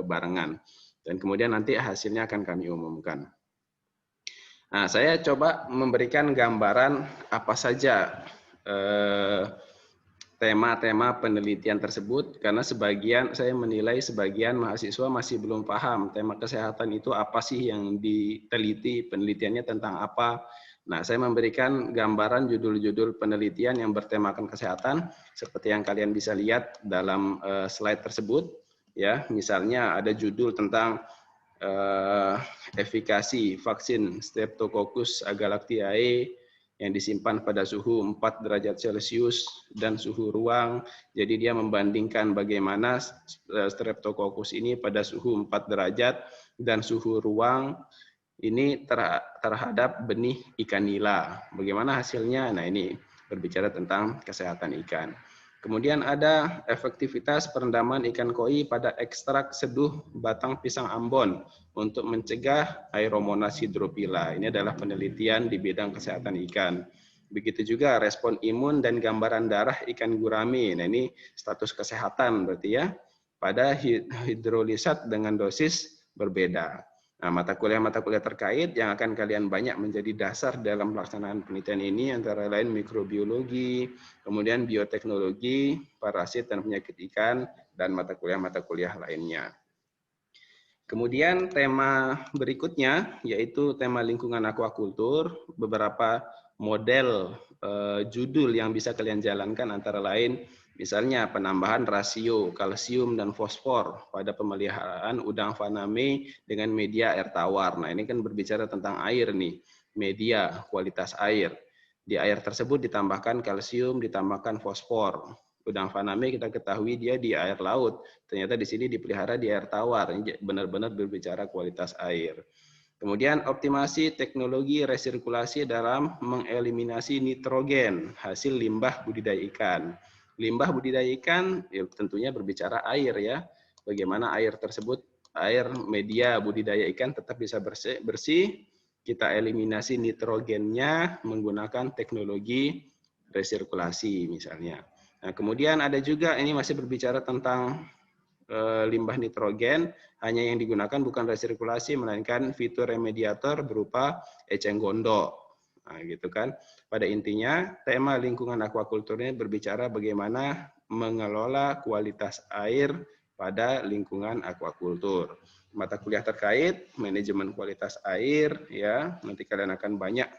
barengan dan kemudian nanti hasilnya akan kami umumkan. Nah, saya coba memberikan gambaran apa saja tema-tema penelitian tersebut karena saya menilai sebagian mahasiswa masih belum paham tema kesehatan itu apa sih yang diteliti, penelitiannya tentang apa. Nah, saya memberikan gambaran judul-judul penelitian yang bertemakan kesehatan seperti yang kalian bisa lihat dalam slide tersebut. Ya, misalnya ada judul tentang efikasi vaksin Streptococcus agalactiae yang disimpan pada suhu 4 derajat Celcius dan suhu ruang. Jadi dia membandingkan bagaimana Streptococcus ini pada suhu 4 derajat dan suhu ruang ini terhadap benih ikan nila. Bagaimana hasilnya? Nah, ini berbicara tentang kesehatan ikan. Kemudian ada efektivitas perendaman ikan koi pada ekstrak seduh batang pisang Ambon untuk mencegah Aeromonas hydrophylla. Ini adalah penelitian di bidang kesehatan ikan. Begitu juga respon imun dan gambaran darah ikan gurame. Nah, ini status kesehatan berarti ya. Pada hidrolisat dengan dosis berbeda. Nah, mata kuliah terkait yang akan kalian banyak menjadi dasar dalam pelaksanaan penelitian ini antara lain mikrobiologi, kemudian bioteknologi, parasit dan penyakit ikan, dan mata kuliah lainnya. Kemudian tema berikutnya yaitu tema lingkungan aquaculture, beberapa model judul yang bisa kalian jalankan antara lain misalnya penambahan rasio kalsium dan fosfor pada pemeliharaan udang faname dengan media air tawar. Nah, ini kan berbicara tentang air nih, media, kualitas air. Di air tersebut ditambahkan kalsium, ditambahkan fosfor. Udang faname kita ketahui dia di air laut. Ternyata di sini dipelihara di air tawar. Ini benar-benar berbicara kualitas air. Kemudian optimasi teknologi resirkulasi dalam mengeliminasi nitrogen hasil limbah budidaya ikan. Limbah budidaya ikan ya tentunya berbicara air ya. Bagaimana air tersebut, air media budidaya ikan tetap bisa bersih. Kita eliminasi nitrogennya menggunakan teknologi resirkulasi misalnya. Nah, kemudian ada juga ini masih berbicara tentang limbah nitrogen, hanya yang digunakan bukan resirkulasi melainkan fitur remediator berupa eceng gondok. Nah, gitu kan. Pada intinya, tema lingkungan aquaculture ini berbicara bagaimana mengelola kualitas air pada lingkungan aquaculture. Mata kuliah terkait manajemen kualitas air, ya, nanti kalian akan banyak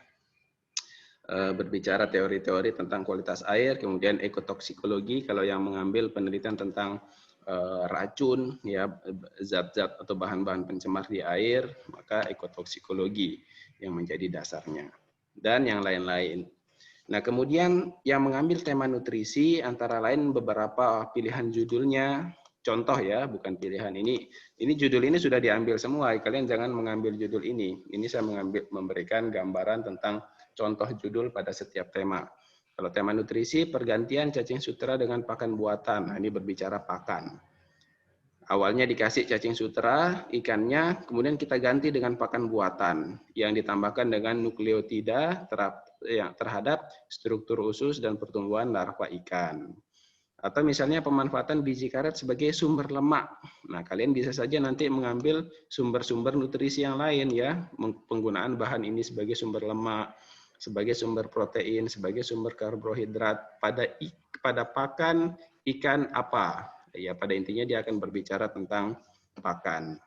berbicara teori-teori tentang kualitas air, kemudian ekotoksikologi kalau yang mengambil penelitian tentang racun, ya, zat-zat atau bahan-bahan pencemar di air, maka ekotoksikologi yang menjadi dasarnya, dan yang lain-lain. Nah, kemudian yang mengambil tema nutrisi antara lain beberapa pilihan judulnya. Contoh ya, bukan pilihan ini. Ini judul ini sudah diambil semua. Kalian jangan mengambil judul ini. Ini saya memberikan gambaran tentang contoh judul pada setiap tema. Kalau tema nutrisi, pergantian cacing sutra dengan pakan buatan. Nah, ini berbicara pakan. Awalnya dikasih cacing sutra, ikannya, kemudian kita ganti dengan pakan buatan yang ditambahkan dengan nukleotida terhadap struktur usus dan pertumbuhan larva ikan. Atau misalnya pemanfaatan biji karet sebagai sumber lemak. Nah, kalian bisa saja nanti mengambil sumber-sumber nutrisi yang lain ya, penggunaan bahan ini sebagai sumber lemak, sebagai sumber protein, sebagai sumber karbohidrat pada pakan ikan apa. Ya, pada intinya dia akan berbicara tentang pakan.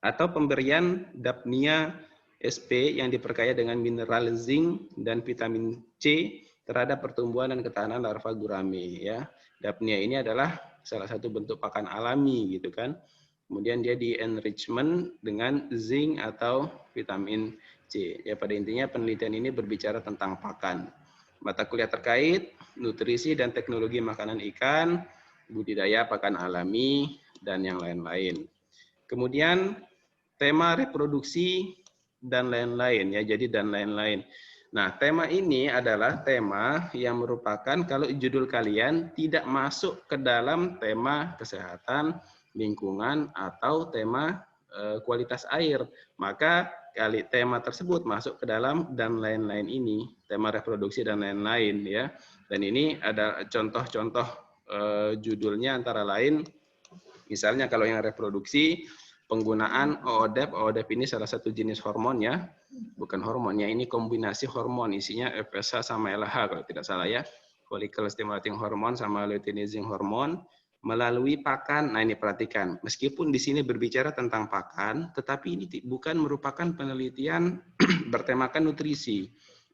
Atau pemberian Dapnia SP yang diperkaya dengan mineral zinc dan vitamin C terhadap pertumbuhan dan ketahanan larva gurame, ya. Dapnia ini adalah salah satu bentuk pakan alami gitu kan. Kemudian dia di enrichment dengan zinc atau vitamin C. Ya, pada intinya penelitian ini berbicara tentang pakan. Mata kuliah terkait nutrisi dan teknologi makanan ikan, budidaya pakan alami, dan yang lain-lain. Kemudian tema reproduksi dan lain-lain ya, jadi dan lain-lain. Nah, tema ini adalah tema yang merupakan kalau judul kalian tidak masuk ke dalam tema kesehatan, lingkungan, atau tema kualitas air, maka tema tersebut masuk ke dalam dan lain-lain ini, tema reproduksi dan lain-lain ya. Dan ini ada contoh-contoh judulnya antara lain, misalnya kalau yang reproduksi, penggunaan OODEP. OODEP ini salah satu jenis hormon ya, bukan hormonnya, ini kombinasi hormon, isinya FSH sama LH kalau tidak salah ya, follicle stimulating hormone sama luteinizing hormone melalui pakan. Nah, ini perhatikan, meskipun di sini berbicara tentang pakan, tetapi ini bukan merupakan penelitian bertemakan nutrisi.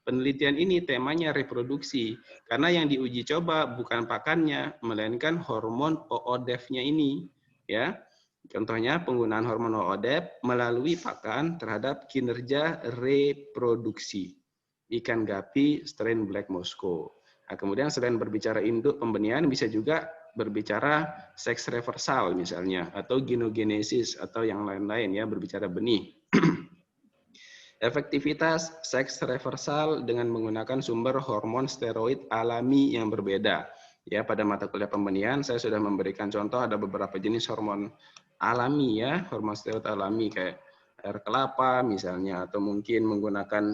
Penelitian ini temanya reproduksi, karena yang diuji coba bukan pakannya, melainkan hormon OODEP-nya ini ya. Contohnya penggunaan hormon OODEP melalui pakan terhadap kinerja reproduksi ikan gapi strain Black Moscow. Nah, kemudian selain berbicara induk pembenihan, bisa juga berbicara seks reversal misalnya, atau genogenesis, atau yang lain-lain ya, berbicara benih. Efektivitas seks reversal dengan menggunakan sumber hormon steroid alami yang berbeda. Ya, pada mata kuliah pembenihan saya sudah memberikan contoh ada beberapa jenis hormon alami ya, hormon steroid alami kayak air kelapa misalnya, atau mungkin menggunakan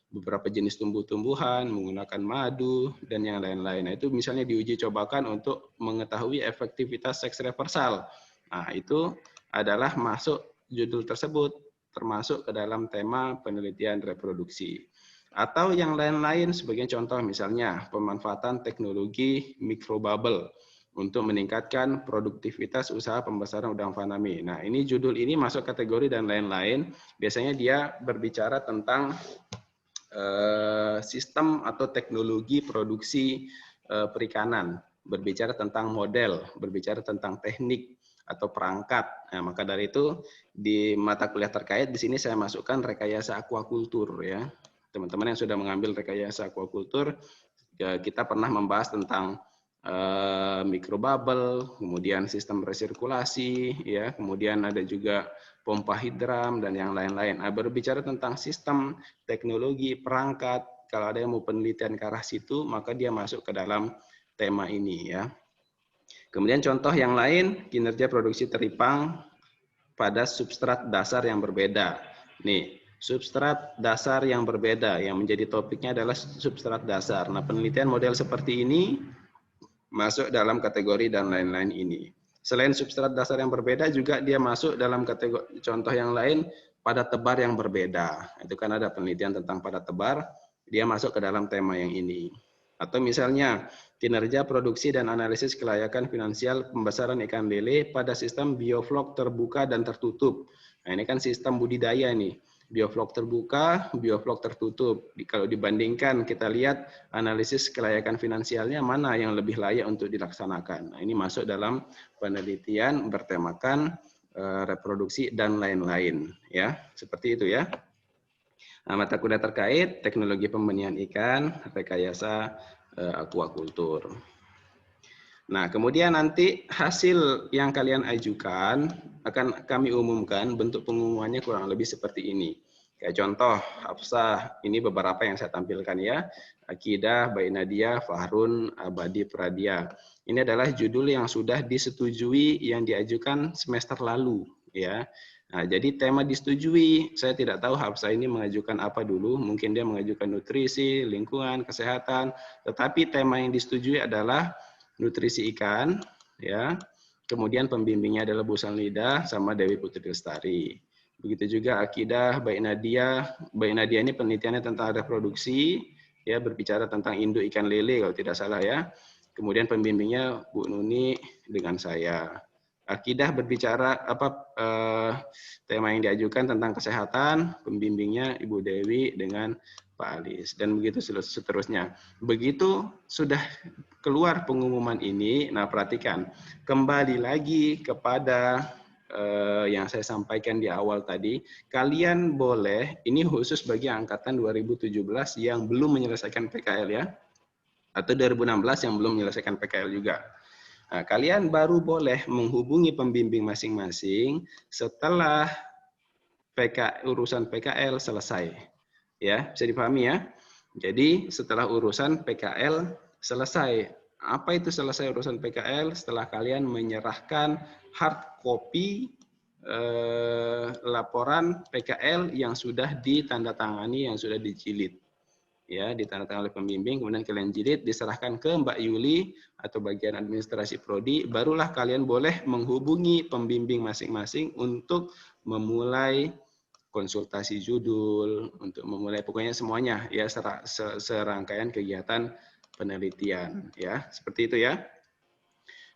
beberapa jenis tumbuh-tumbuhan, menggunakan madu dan yang lain-lain. Nah, itu misalnya diuji cobakan untuk mengetahui efektivitas seks reversal. Nah, itu adalah masuk judul tersebut termasuk ke dalam tema penelitian reproduksi. Atau yang lain-lain sebagai contoh misalnya pemanfaatan teknologi microbubble untuk meningkatkan produktivitas usaha pembesaran udang faname. Nah, ini judul ini masuk kategori dan lain-lain. Biasanya dia berbicara tentang sistem atau teknologi produksi perikanan, berbicara tentang model, berbicara tentang teknik atau perangkat. Nah, maka dari itu di mata kuliah terkait di sini saya masukkan rekayasa aquaculture ya. Teman-teman yang sudah mengambil rekayasa aquaculture, kita pernah membahas tentang mikrobubble, kemudian sistem resirkulasi, ya, kemudian ada juga pompa hidram dan yang lain-lain. Nah, berbicara tentang sistem, teknologi, perangkat, kalau ada yang mau penelitian ke arah situ, maka dia masuk ke dalam tema ini, ya. Kemudian contoh yang lain, kinerja produksi teripang pada substrat dasar yang berbeda. Nih, substrat dasar yang berbeda, yang menjadi topiknya adalah substrat dasar. Nah, penelitian model seperti ini masuk dalam kategori dan lain-lain ini. Selain substrat dasar yang berbeda, juga dia masuk dalam kategori contoh yang lain, padat tebar yang berbeda. Itu kan ada penelitian tentang padat tebar, dia masuk ke dalam tema yang ini. Atau misalnya kinerja produksi dan analisis kelayakan finansial pembesaran ikan lele pada sistem bioflok terbuka dan tertutup. Nah, ini kan sistem budidaya nih. Bioflok terbuka, bioflok tertutup. Kalau dibandingkan, kita lihat analisis kelayakan finansialnya mana yang lebih layak untuk dilaksanakan. Nah, ini masuk dalam penelitian bertemakan reproduksi dan lain-lain. Ya, seperti itu ya. Nah, mata kuliah terkait teknologi pembenihan ikan, rekayasa aquacultur. Nah, kemudian nanti hasil yang kalian ajukan akan kami umumkan, bentuk pengumumannya kurang lebih seperti ini. Kayak contoh, Hafsah, ini beberapa yang saya tampilkan ya. Akidah, Baik Nadia, Fahrun, Abadi, Pradia. Ini adalah judul yang sudah disetujui yang diajukan semester lalu, ya. Nah, jadi tema disetujui, saya tidak tahu Hafsah ini mengajukan apa dulu, mungkin dia mengajukan nutrisi, lingkungan, kesehatan, tetapi tema yang disetujui adalah nutrisi ikan, ya. Kemudian pembimbingnya adalah Bu Sanlida sama Dewi Putri Lestari. Begitu juga Akidah, Baik Nadia. Baik Nadia ini penelitiannya tentang reproduksi, ya, berbicara tentang induk ikan lele kalau tidak salah ya. Kemudian pembimbingnya Bu Nuni dengan saya. Akidah berbicara tema yang diajukan tentang kesehatan, pembimbingnya Ibu Dewi dengan Pak Alis, dan begitu seterusnya. Begitu sudah keluar pengumuman ini, nah perhatikan, kembali lagi kepada yang saya sampaikan di awal tadi, kalian boleh, ini khusus bagi angkatan 2017 yang belum menyelesaikan PKL ya, atau 2016 yang belum menyelesaikan PKL juga. Nah, kalian baru boleh menghubungi pembimbing masing-masing setelah urusan PKL selesai. Ya, bisa dipahami ya. Jadi setelah urusan PKL selesai. Apa itu selesai urusan PKL? Setelah kalian menyerahkan hard copy laporan PKL yang sudah ditandatangani, yang sudah dijilid. Ya, ditandatangani oleh pembimbing, kemudian kalian jilid, diserahkan ke Mbak Yuli atau bagian administrasi prodi, barulah kalian boleh menghubungi pembimbing masing-masing untuk memulai konsultasi judul, untuk memulai pokoknya semuanya ya, serangkaian kegiatan penelitian ya, seperti itu ya.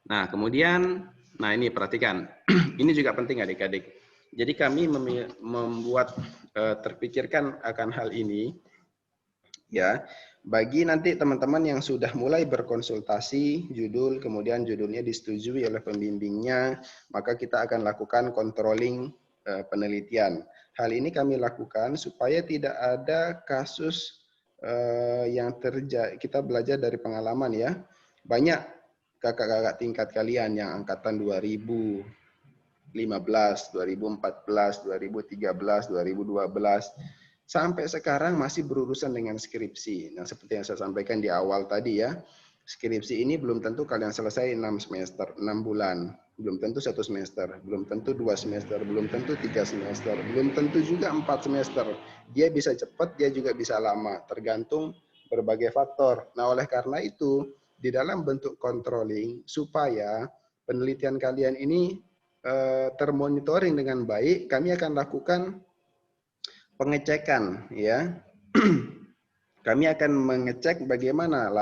Nah, kemudian ini perhatikan. Ini juga penting adik-adik. Jadi kami membuat terpikirkan akan hal ini ya, bagi nanti teman-teman yang sudah mulai berkonsultasi judul, kemudian judulnya disetujui oleh pembimbingnya, maka kita akan lakukan controlling penelitian. Hal ini kami lakukan supaya tidak ada kasus yang terjadi. Kita belajar dari pengalaman ya. Banyak kakak-kakak tingkat kalian yang angkatan 2015, 2014, 2013, 2012 sampai sekarang masih berurusan dengan skripsi. Nah, seperti yang saya sampaikan di awal tadi ya, skripsi ini belum tentu kalian selesai 6 semester, 6 bulan, belum tentu 1 semester, belum tentu 2 semester, belum tentu 3 semester, belum tentu juga 4 semester. Dia bisa cepat, dia juga bisa lama, tergantung berbagai faktor. Nah, oleh karena itu, di dalam bentuk controlling, supaya penelitian kalian ini termonitoring dengan baik, kami akan lakukan pengecekan ya. Kami akan mengecek bagaimana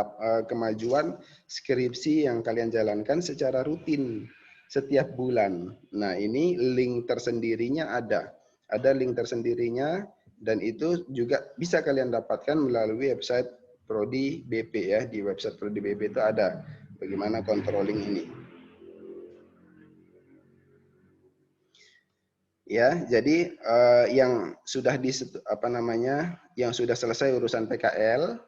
kemajuan skripsi yang kalian jalankan secara rutin setiap bulan. Nah, ini link tersendirinya ada. Ada link tersendirinya dan itu juga bisa kalian dapatkan melalui website Prodi BP ya. Di website Prodi BP itu ada bagaimana controlling ini. Ya, jadi yang sudah yang sudah selesai urusan PKL,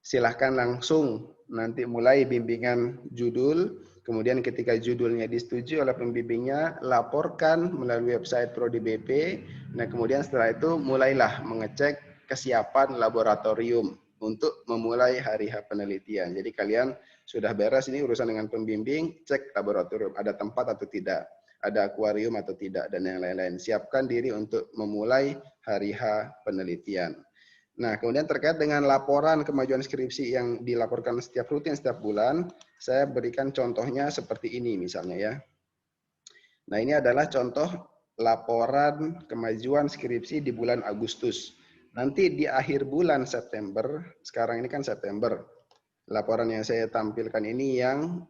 silahkan langsung nanti mulai bimbingan judul. Kemudian ketika judulnya disetujui oleh pembimbingnya, laporkan melalui website Prodi BP. Nah, kemudian setelah itu mulailah mengecek kesiapan laboratorium untuk memulai hari H penelitian. Jadi kalian sudah beres ini urusan dengan pembimbing, cek laboratorium ada tempat atau tidak, ada akuarium atau tidak, dan yang lain-lain. Siapkan diri untuk memulai hari H penelitian. Nah, kemudian terkait dengan laporan kemajuan skripsi yang dilaporkan setiap rutin setiap bulan, saya berikan contohnya seperti ini misalnya ya. Nah, ini adalah contoh laporan kemajuan skripsi di bulan Agustus. Nanti di akhir bulan September, sekarang ini kan September, laporan yang saya tampilkan ini yang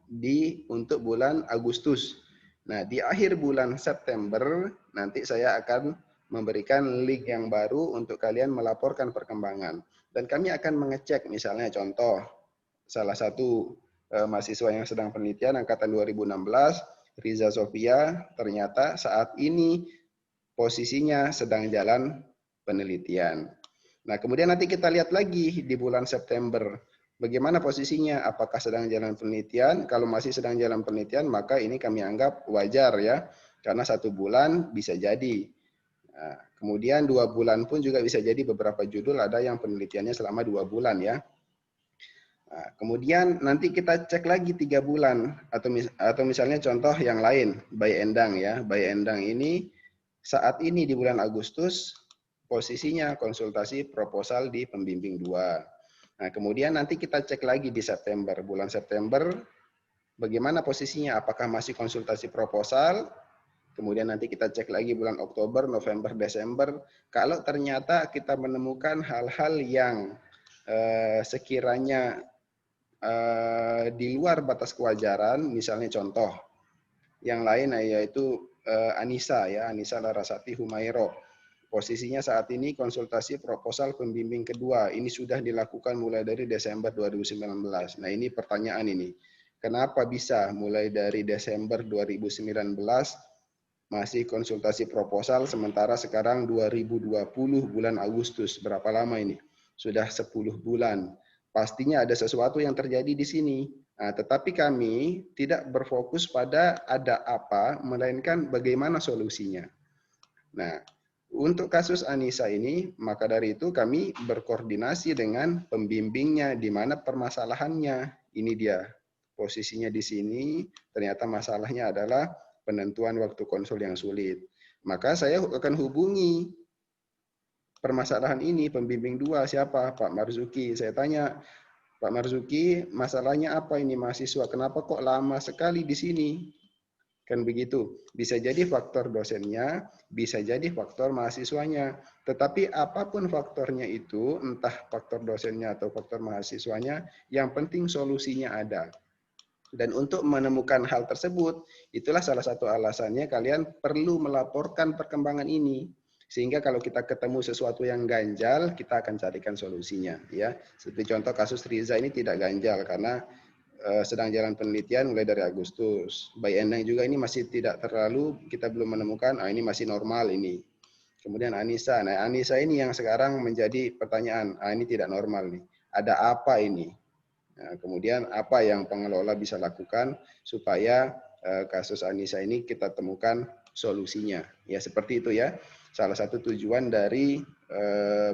untuk bulan Agustus. Nah, di akhir bulan September, nanti saya akan memberikan link yang baru untuk kalian melaporkan perkembangan. Dan kami akan mengecek, misalnya contoh, salah satu mahasiswa yang sedang penelitian angkatan 2016, Riza Sofia, ternyata saat ini posisinya sedang jalan penelitian. Nah, kemudian nanti kita lihat lagi di bulan September, bagaimana posisinya, apakah sedang jalan penelitian. Kalau masih sedang jalan penelitian, maka ini kami anggap wajar ya, karena 1 bulan bisa jadi. Nah, kemudian 2 bulan pun juga bisa jadi, beberapa judul ada yang penelitiannya selama 2 bulan ya. Nah, kemudian nanti kita cek lagi 3 bulan atau misalnya contoh yang lain, Bayi Endang ya. Bayi Endang ini saat ini di bulan Agustus posisinya konsultasi proposal di pembimbing 2. Nah, kemudian nanti kita cek lagi di September, bulan September bagaimana posisinya, apakah masih konsultasi proposal? Kemudian nanti kita cek lagi bulan Oktober, November, Desember. Kalau ternyata kita menemukan hal-hal yang sekiranya di luar batas kewajaran, misalnya contoh yang lain yaitu Anissa ya, Anissa Larasati Humairo. Posisinya saat ini konsultasi proposal pembimbing kedua. Ini sudah dilakukan mulai dari Desember 2019. Nah, ini pertanyaan ini. Kenapa bisa mulai dari Desember 2019 masih konsultasi proposal, sementara sekarang 2020 bulan Agustus. Berapa lama ini? Sudah 10 bulan. Pastinya ada sesuatu yang terjadi di sini. Nah, tetapi kami tidak berfokus pada ada apa, melainkan bagaimana solusinya. Nah, untuk kasus Anissa ini, maka dari itu kami berkoordinasi dengan pembimbingnya di mana permasalahannya. Ini dia, posisinya di sini, ternyata masalahnya adalah penentuan waktu konsul yang sulit. Maka saya akan hubungi permasalahan ini, pembimbing 2 siapa? Pak Marzuki. Saya tanya, Pak Marzuki, masalahnya apa ini mahasiswa? Kenapa kok lama sekali di sini? Kan begitu. Bisa jadi faktor dosennya, bisa jadi faktor mahasiswanya. Tetapi apapun faktornya itu, entah faktor dosennya atau faktor mahasiswanya, yang penting solusinya ada. Dan untuk menemukan hal tersebut, itulah salah satu alasannya kalian perlu melaporkan perkembangan ini. Sehingga kalau kita ketemu sesuatu yang ganjal, kita akan carikan solusinya. Ya, seperti contoh kasus Riza ini tidak ganjal karena sedang jalan penelitian mulai dari Agustus. Bayi Endang juga ini masih tidak terlalu, kita belum menemukan, ini masih normal ini. Kemudian Anissa, nah Anissa ini yang sekarang menjadi pertanyaan, ini tidak normal nih. Ada apa ini? Nah, kemudian apa yang pengelola bisa lakukan supaya kasus Anissa ini kita temukan solusinya. Ya seperti itu ya. Salah satu tujuan dari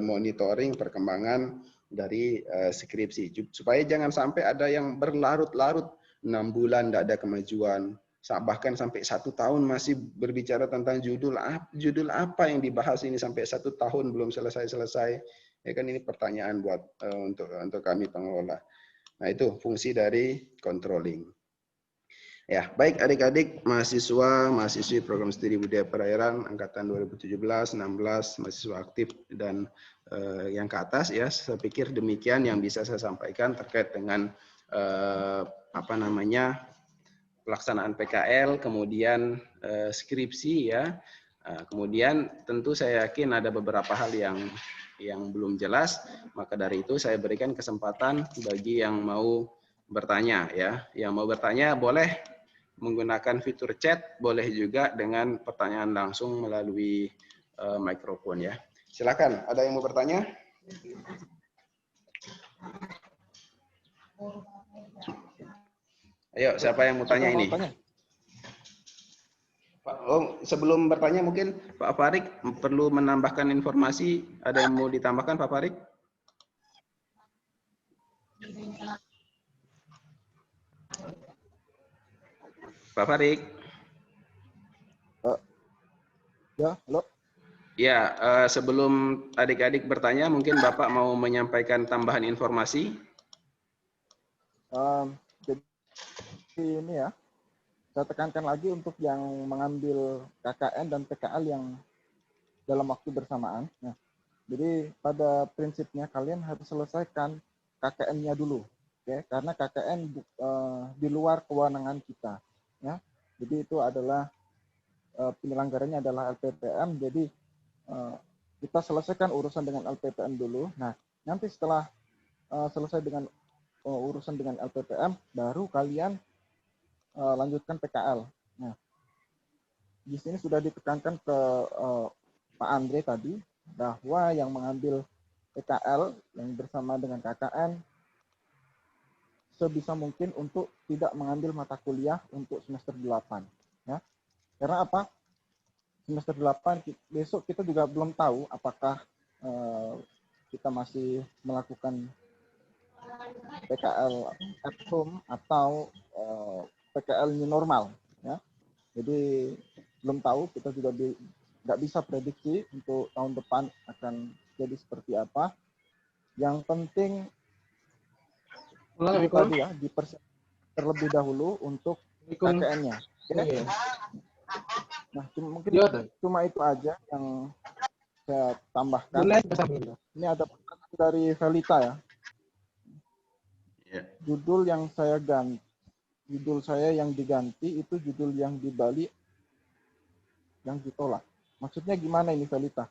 monitoring perkembangan dari skripsi. Supaya jangan sampai ada yang berlarut-larut 6 bulan tidak ada kemajuan. Bahkan sampai 1 tahun masih berbicara tentang judul apa yang dibahas ini sampai 1 tahun belum selesai-selesai. Ya kan ini pertanyaan buat untuk kami pengelola. Nah, itu fungsi dari controlling. Ya, baik adik-adik mahasiswa, mahasiswi program studi budaya perairan angkatan 2017, 16, mahasiswa aktif dan yang ke atas ya. Saya pikir demikian yang bisa saya sampaikan terkait dengan pelaksanaan PKL, kemudian skripsi ya. Kemudian tentu saya yakin ada beberapa hal yang belum jelas, maka dari itu saya berikan kesempatan bagi yang mau bertanya ya. Yang mau bertanya boleh menggunakan fitur chat, boleh juga dengan pertanyaan langsung melalui mikrofon ya. Silakan, ada yang mau bertanya? Ayo, siapa yang mau tanya ini? Sebelum bertanya mungkin Pak Farik perlu menambahkan informasi. Ada yang mau ditambahkan Pak Farik? Pak Farik? Ya, halo. Ya, sebelum adik-adik bertanya, mungkin Bapak mau menyampaikan tambahan informasi? Jadi ini ya, saya tekankan lagi untuk yang mengambil KKN dan PKL yang dalam waktu bersamaan. Nah, jadi pada prinsipnya kalian harus selesaikan KKN-nya dulu, ya, karena KKN di luar kewenangan kita, ya. Jadi itu adalah penyelenggaranya adalah LPPM. Jadi kita selesaikan urusan dengan LPPM dulu. Nah, nanti setelah selesai dengan urusan dengan LPPM, baru kalian lanjutkan PKL. Nah, di sini sudah ditekankan ke Pak Andre tadi bahwa yang mengambil PKL yang bersama dengan KKN sebisa mungkin untuk tidak mengambil mata kuliah untuk semester 8. Ya. Karena apa? Semester 8 besok kita juga belum tahu apakah kita masih melakukan PKL at home atau PKL new normal. Ya. Jadi belum tahu, kita juga nggak bisa prediksi untuk tahun depan akan jadi seperti apa. Yang penting itu tadi ya, dipersiapkan terlebih dahulu untuk KKN-nya. Okay? Nah, mungkin cuma itu aja yang saya tambahkan. Ini ada pertanyaan dari Velita ya. Judul yang saya ganti, judul saya yang diganti itu judul yang di Bali yang ditolak. Maksudnya gimana ini Velita?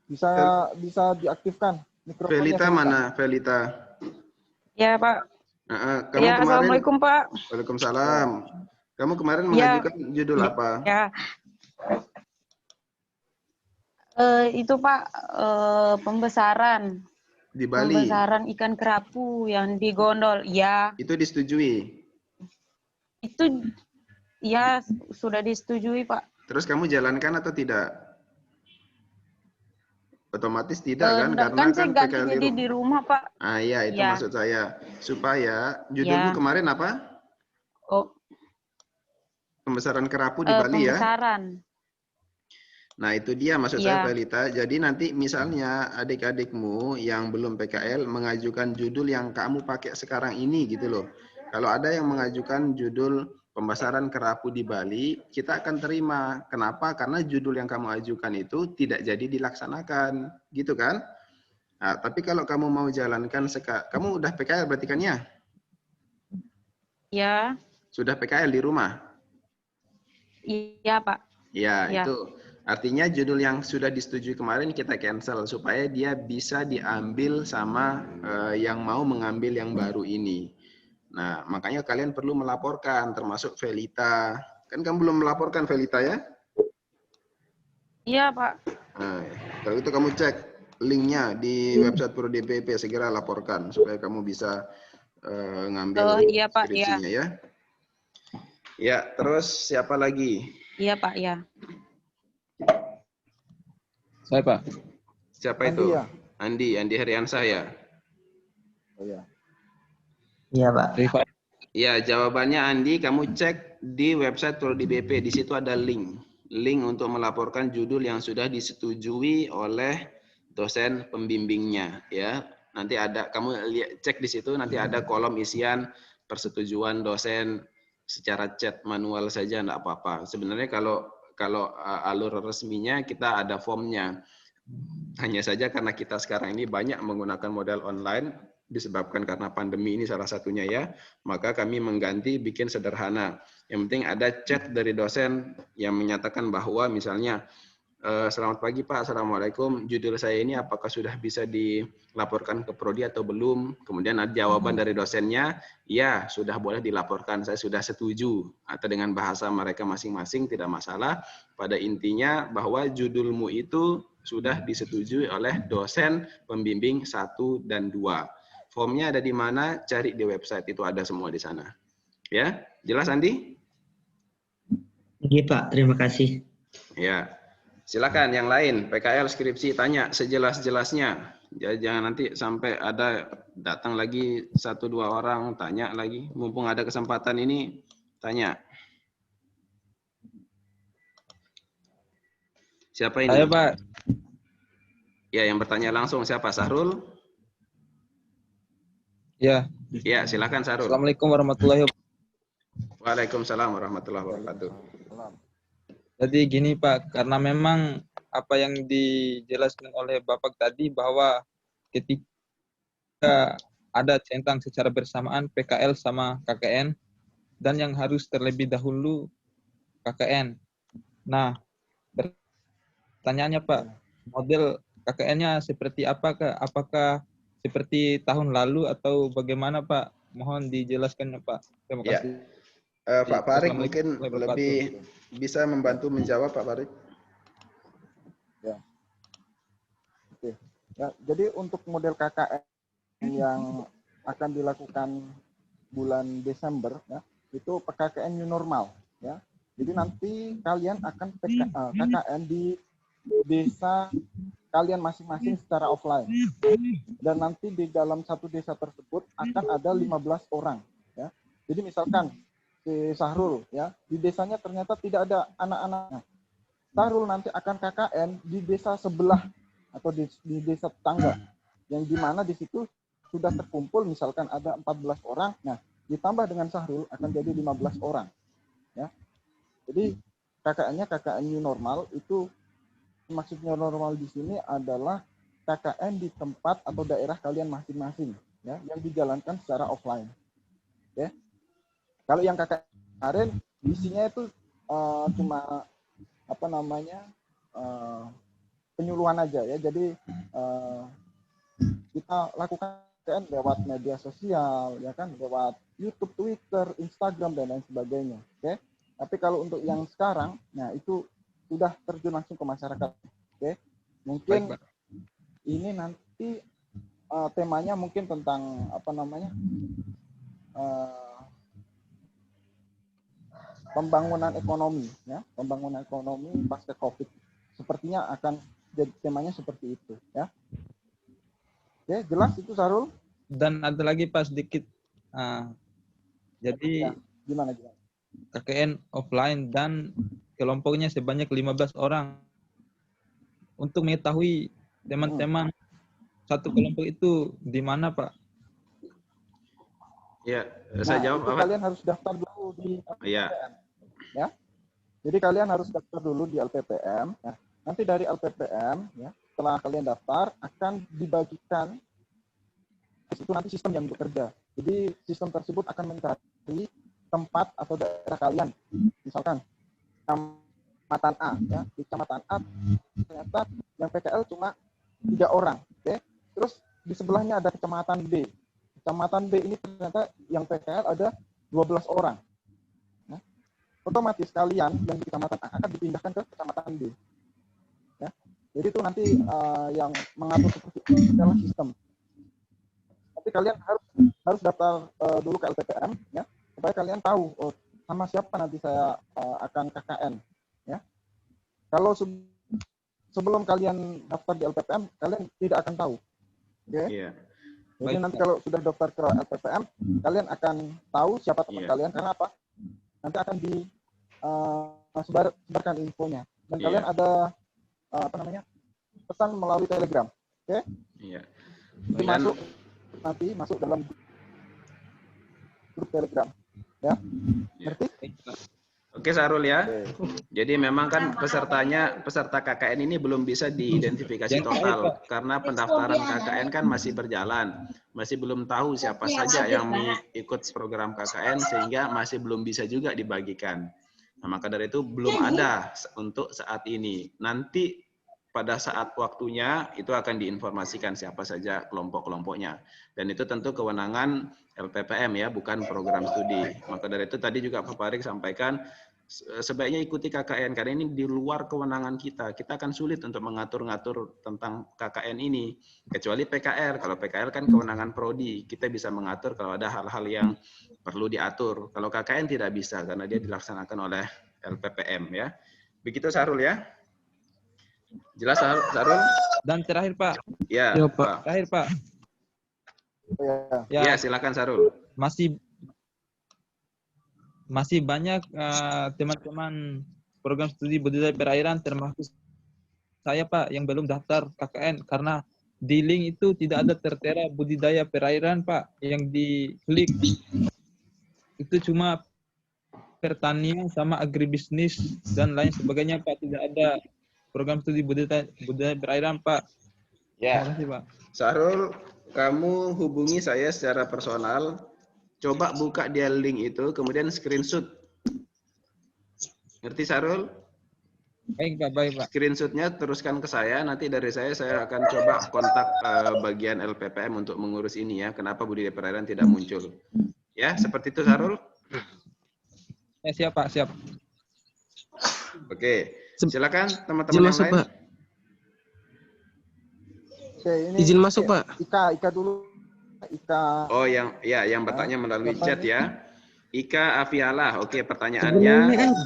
Bisa diaktifkan mikrofonnya. Velita mana Velita? Ya Pak. Kamu Ya, kemarin, Assalamualaikum Pak. Waalaikumsalam. Kamu kemarin mengajukan judul apa? Ya. Itu Pak, pembesaran. Di Bali. Pembesaran ikan kerapu yang digondol. Ya. Itu disetujui? Itu ya sudah disetujui Pak. Terus kamu jalankan atau tidak? Otomatis tidak kan? Enggak, Karena kan saya ganti PKL jadi di rumah Pak. Iya, itu ya. maksud saya. Supaya judulmu kemarin apa? Oh. Pembesaran kerapu di Bali pembesaran. Ya? Nah, itu dia maksud saya, Velita. Jadi nanti misalnya adik-adikmu yang belum PKL mengajukan judul yang kamu pakai sekarang ini gitu loh. Kalau ada yang mengajukan judul pembesaran kerapu di Bali, kita akan terima. Kenapa? Karena judul yang kamu ajukan itu tidak jadi dilaksanakan, gitu kan? Nah, tapi kalau kamu mau jalankan kamu udah PKL berarti kan ya? Ya. Sudah PKL di rumah? Iya, Pak. Ya, itu. Artinya judul yang sudah disetujui kemarin kita cancel supaya dia bisa diambil sama yang mau mengambil yang baru ini. Nah, makanya kalian perlu melaporkan, termasuk Velita. Kan kamu belum melaporkan Velita ya? Iya, Pak. Nah, kalau itu kamu cek linknya di website Pro DPP, segera laporkan supaya kamu bisa ngambil skripsinya ya. Ya, terus siapa lagi? Iya, Pak, ya. Saya, Pak. Siapa Andi, itu? ya? Andi Heriansah ya? Oh ya. Iya, Pak. Ya, jawabannya Andi, kamu cek di website Pro DPP. Di situ ada link untuk melaporkan judul yang sudah disetujui oleh dosen pembimbingnya. Ya, nanti ada kamu cek di situ, nanti ada kolom isian persetujuan dosen secara chat manual saja, enggak apa-apa. Sebenarnya kalau alur resminya kita ada formnya. Hanya saja karena kita sekarang ini banyak menggunakan model online disebabkan karena pandemi ini salah satunya ya, maka kami mengganti bikin sederhana. Yang penting ada chat dari dosen yang menyatakan bahwa misalnya selamat pagi Pak, Assalamualaikum, judul saya ini apakah sudah bisa dilaporkan ke Prodi atau belum? Kemudian ada jawaban dari dosennya, ya sudah boleh dilaporkan, saya sudah setuju. Atau dengan bahasa mereka masing-masing tidak masalah. Pada intinya bahwa judulmu itu sudah disetujui oleh dosen pembimbing 1 dan 2. Formnya ada di mana? Cari di website, itu ada semua di sana. Ya, jelas Andi? Iya Pak, terima kasih. Ya. Silakan yang lain, PKL skripsi tanya sejelas-jelasnya. Jangan nanti sampai ada datang lagi 1-2 orang tanya lagi. Mumpung ada kesempatan ini, tanya. Siapa ini? Saya, Pak. Ya, yang bertanya langsung siapa? Sahrul? Ya. Ya, silakan Sahrul. Assalamualaikum warahmatullahi wabarakatuh. Waalaikumsalam warahmatullahi wabarakatuh. Jadi gini Pak, karena memang apa yang dijelaskan oleh Bapak tadi bahwa ketika ada centang secara bersamaan PKL sama KKN dan yang harus terlebih dahulu KKN. Nah, pertanyaannya Pak, model KKN-nya seperti apakah? Apakah seperti tahun lalu atau bagaimana Pak? Mohon dijelaskannya Pak. Terima Ya. kasih. Pak Farid Assalamualaikum mungkin warahmatullahi wabarakatuh. lebih bisa membantu menjawab Pak Farid. Ya. Oke. Ya, jadi untuk model KKN yang akan dilakukan bulan Desember ya, itu KKN new normal ya. Jadi nanti kalian akan KKN di desa kalian masing-masing secara offline. Dan nanti di dalam satu desa tersebut akan ada 15 orang ya. Jadi misalkan si Sahrul ya, di desanya ternyata tidak ada anak-anaknya. Sahrul nanti akan KKN di desa sebelah atau di desa tetangga, yang dimana di situ sudah terkumpul misalkan ada 14 orang, nah ditambah dengan Sahrul akan jadi 15 orang. Ya. Jadi KKN-nya KKN new normal, itu maksudnya normal di sini adalah KKN di tempat atau daerah kalian masing-masing, ya, yang dijalankan secara offline. Ya. Kalau yang KKN kemarin isinya itu cuma apa namanya penyuluhan aja ya. Jadi kita lakukan KKN lewat media sosial, ya kan, lewat YouTube, Twitter, Instagram dan lain sebagainya. Oke. Tapi kalau untuk yang sekarang, nah itu sudah terjun langsung ke masyarakat. Oke. Mungkin Baik, Pak. ini nanti temanya mungkin tentang apa namanya? Pembangunan ekonomi ya, pembangunan ekonomi pasca Covid. Sepertinya akan jadi temanya seperti itu ya. Oke, jelas itu Sarul? Dan ada lagi Pak sedikit. Jadi Ya, gimana? KKN offline dan kelompoknya sebanyak 15 orang. Untuk mengetahui teman-teman satu kelompok itu di mana Pak? Ya, saya jawab itu apa? kalian harus daftar dulu di Iya. LPPM. Ya. Jadi kalian harus daftar dulu di LPPM. Ya. Nanti dari LPPM, ya, setelah kalian daftar akan dibagikan itu nanti sistem yang bekerja. Jadi sistem tersebut akan mencari tempat atau daerah kalian. Misalkan kecamatan A, ya, di kecamatan A ternyata yang PKL cuma 3 orang, oke? Terus di sebelahnya ada kecamatan B. Kecamatan B ini ternyata yang PKL ada 12 orang. Nah, otomatis kalian yang di kecamatan A akan dipindahkan ke kecamatan B. Ya. Jadi itu nanti yang mengatur seperti itu adalah sistem. Tapi kalian harus daftar dulu ke LPPM ya, supaya kalian tahu sama siapa nanti saya akan KKN ya. Kalau sebelum kalian daftar di LPPM, kalian tidak akan tahu. Oke? Iya. Jadi nanti kalau sudah daftar ke LPPM, kalian akan tahu siapa teman kalian, karena apa? Nanti akan disebarkan infonya. Dan kalian ada apa namanya, pesan melalui Telegram, oke? Iya. Nanti masuk dalam grup Telegram, ya? Ngerti? Oke Sarul ya. Jadi memang kan peserta KKN ini belum bisa diidentifikasi total karena pendaftaran KKN kan masih berjalan. Masih belum tahu siapa saja yang mengikut program KKN sehingga masih belum bisa juga dibagikan. Nah, maka dari itu belum ada untuk saat ini. Nanti pada saat waktunya itu akan diinformasikan siapa saja kelompok-kelompoknya. Dan itu tentu kewenangan LPPM ya, bukan program studi. Maka dari itu tadi juga Pak Farid sampaikan sebaiknya ikuti KKN karena ini di luar kewenangan kita. Kita akan sulit untuk mengatur-ngatur tentang KKN ini kecuali PKR. Kalau PKR kan kewenangan prodi, kita bisa mengatur kalau ada hal-hal yang perlu diatur. Kalau KKN tidak bisa karena dia dilaksanakan oleh LPPM ya. Begitu Sarul ya. Jelas Sarul? Dan terakhir Pak. Ya, ya Pak. Terakhir Pak. Ya, silakan Sarul. Masih banyak teman-teman program studi budidaya perairan termasuk saya Pak yang belum daftar KKN karena di link itu tidak ada tertera budidaya perairan Pak, yang diklik itu cuma pertanian sama agribisnis dan lain sebagainya Pak. Tidak ada program studi budaya perairan Pak. Ya, Terima kasih Pak. Sahrul, kamu hubungi saya secara personal. Coba buka dia link itu, kemudian screenshot. Ngerti Sahrul? Baik Pak, baik Pak. Screenshotnya teruskan ke saya. Nanti dari saya akan coba kontak bagian LPPM untuk mengurus ini ya. Kenapa budidaya perairan tidak muncul? Ya, seperti itu Sahrul. Ya, siap Pak, siap. Oke, silakan teman-teman Izin yang masuk, lain. Pak. Oke, ini Izin masuk, Pak. Ika dulu. Ika. Oh, yang bertanya melalui siapa chat ini? ya. Ika Afialah. Oke, Sebenarnya pertanyaannya.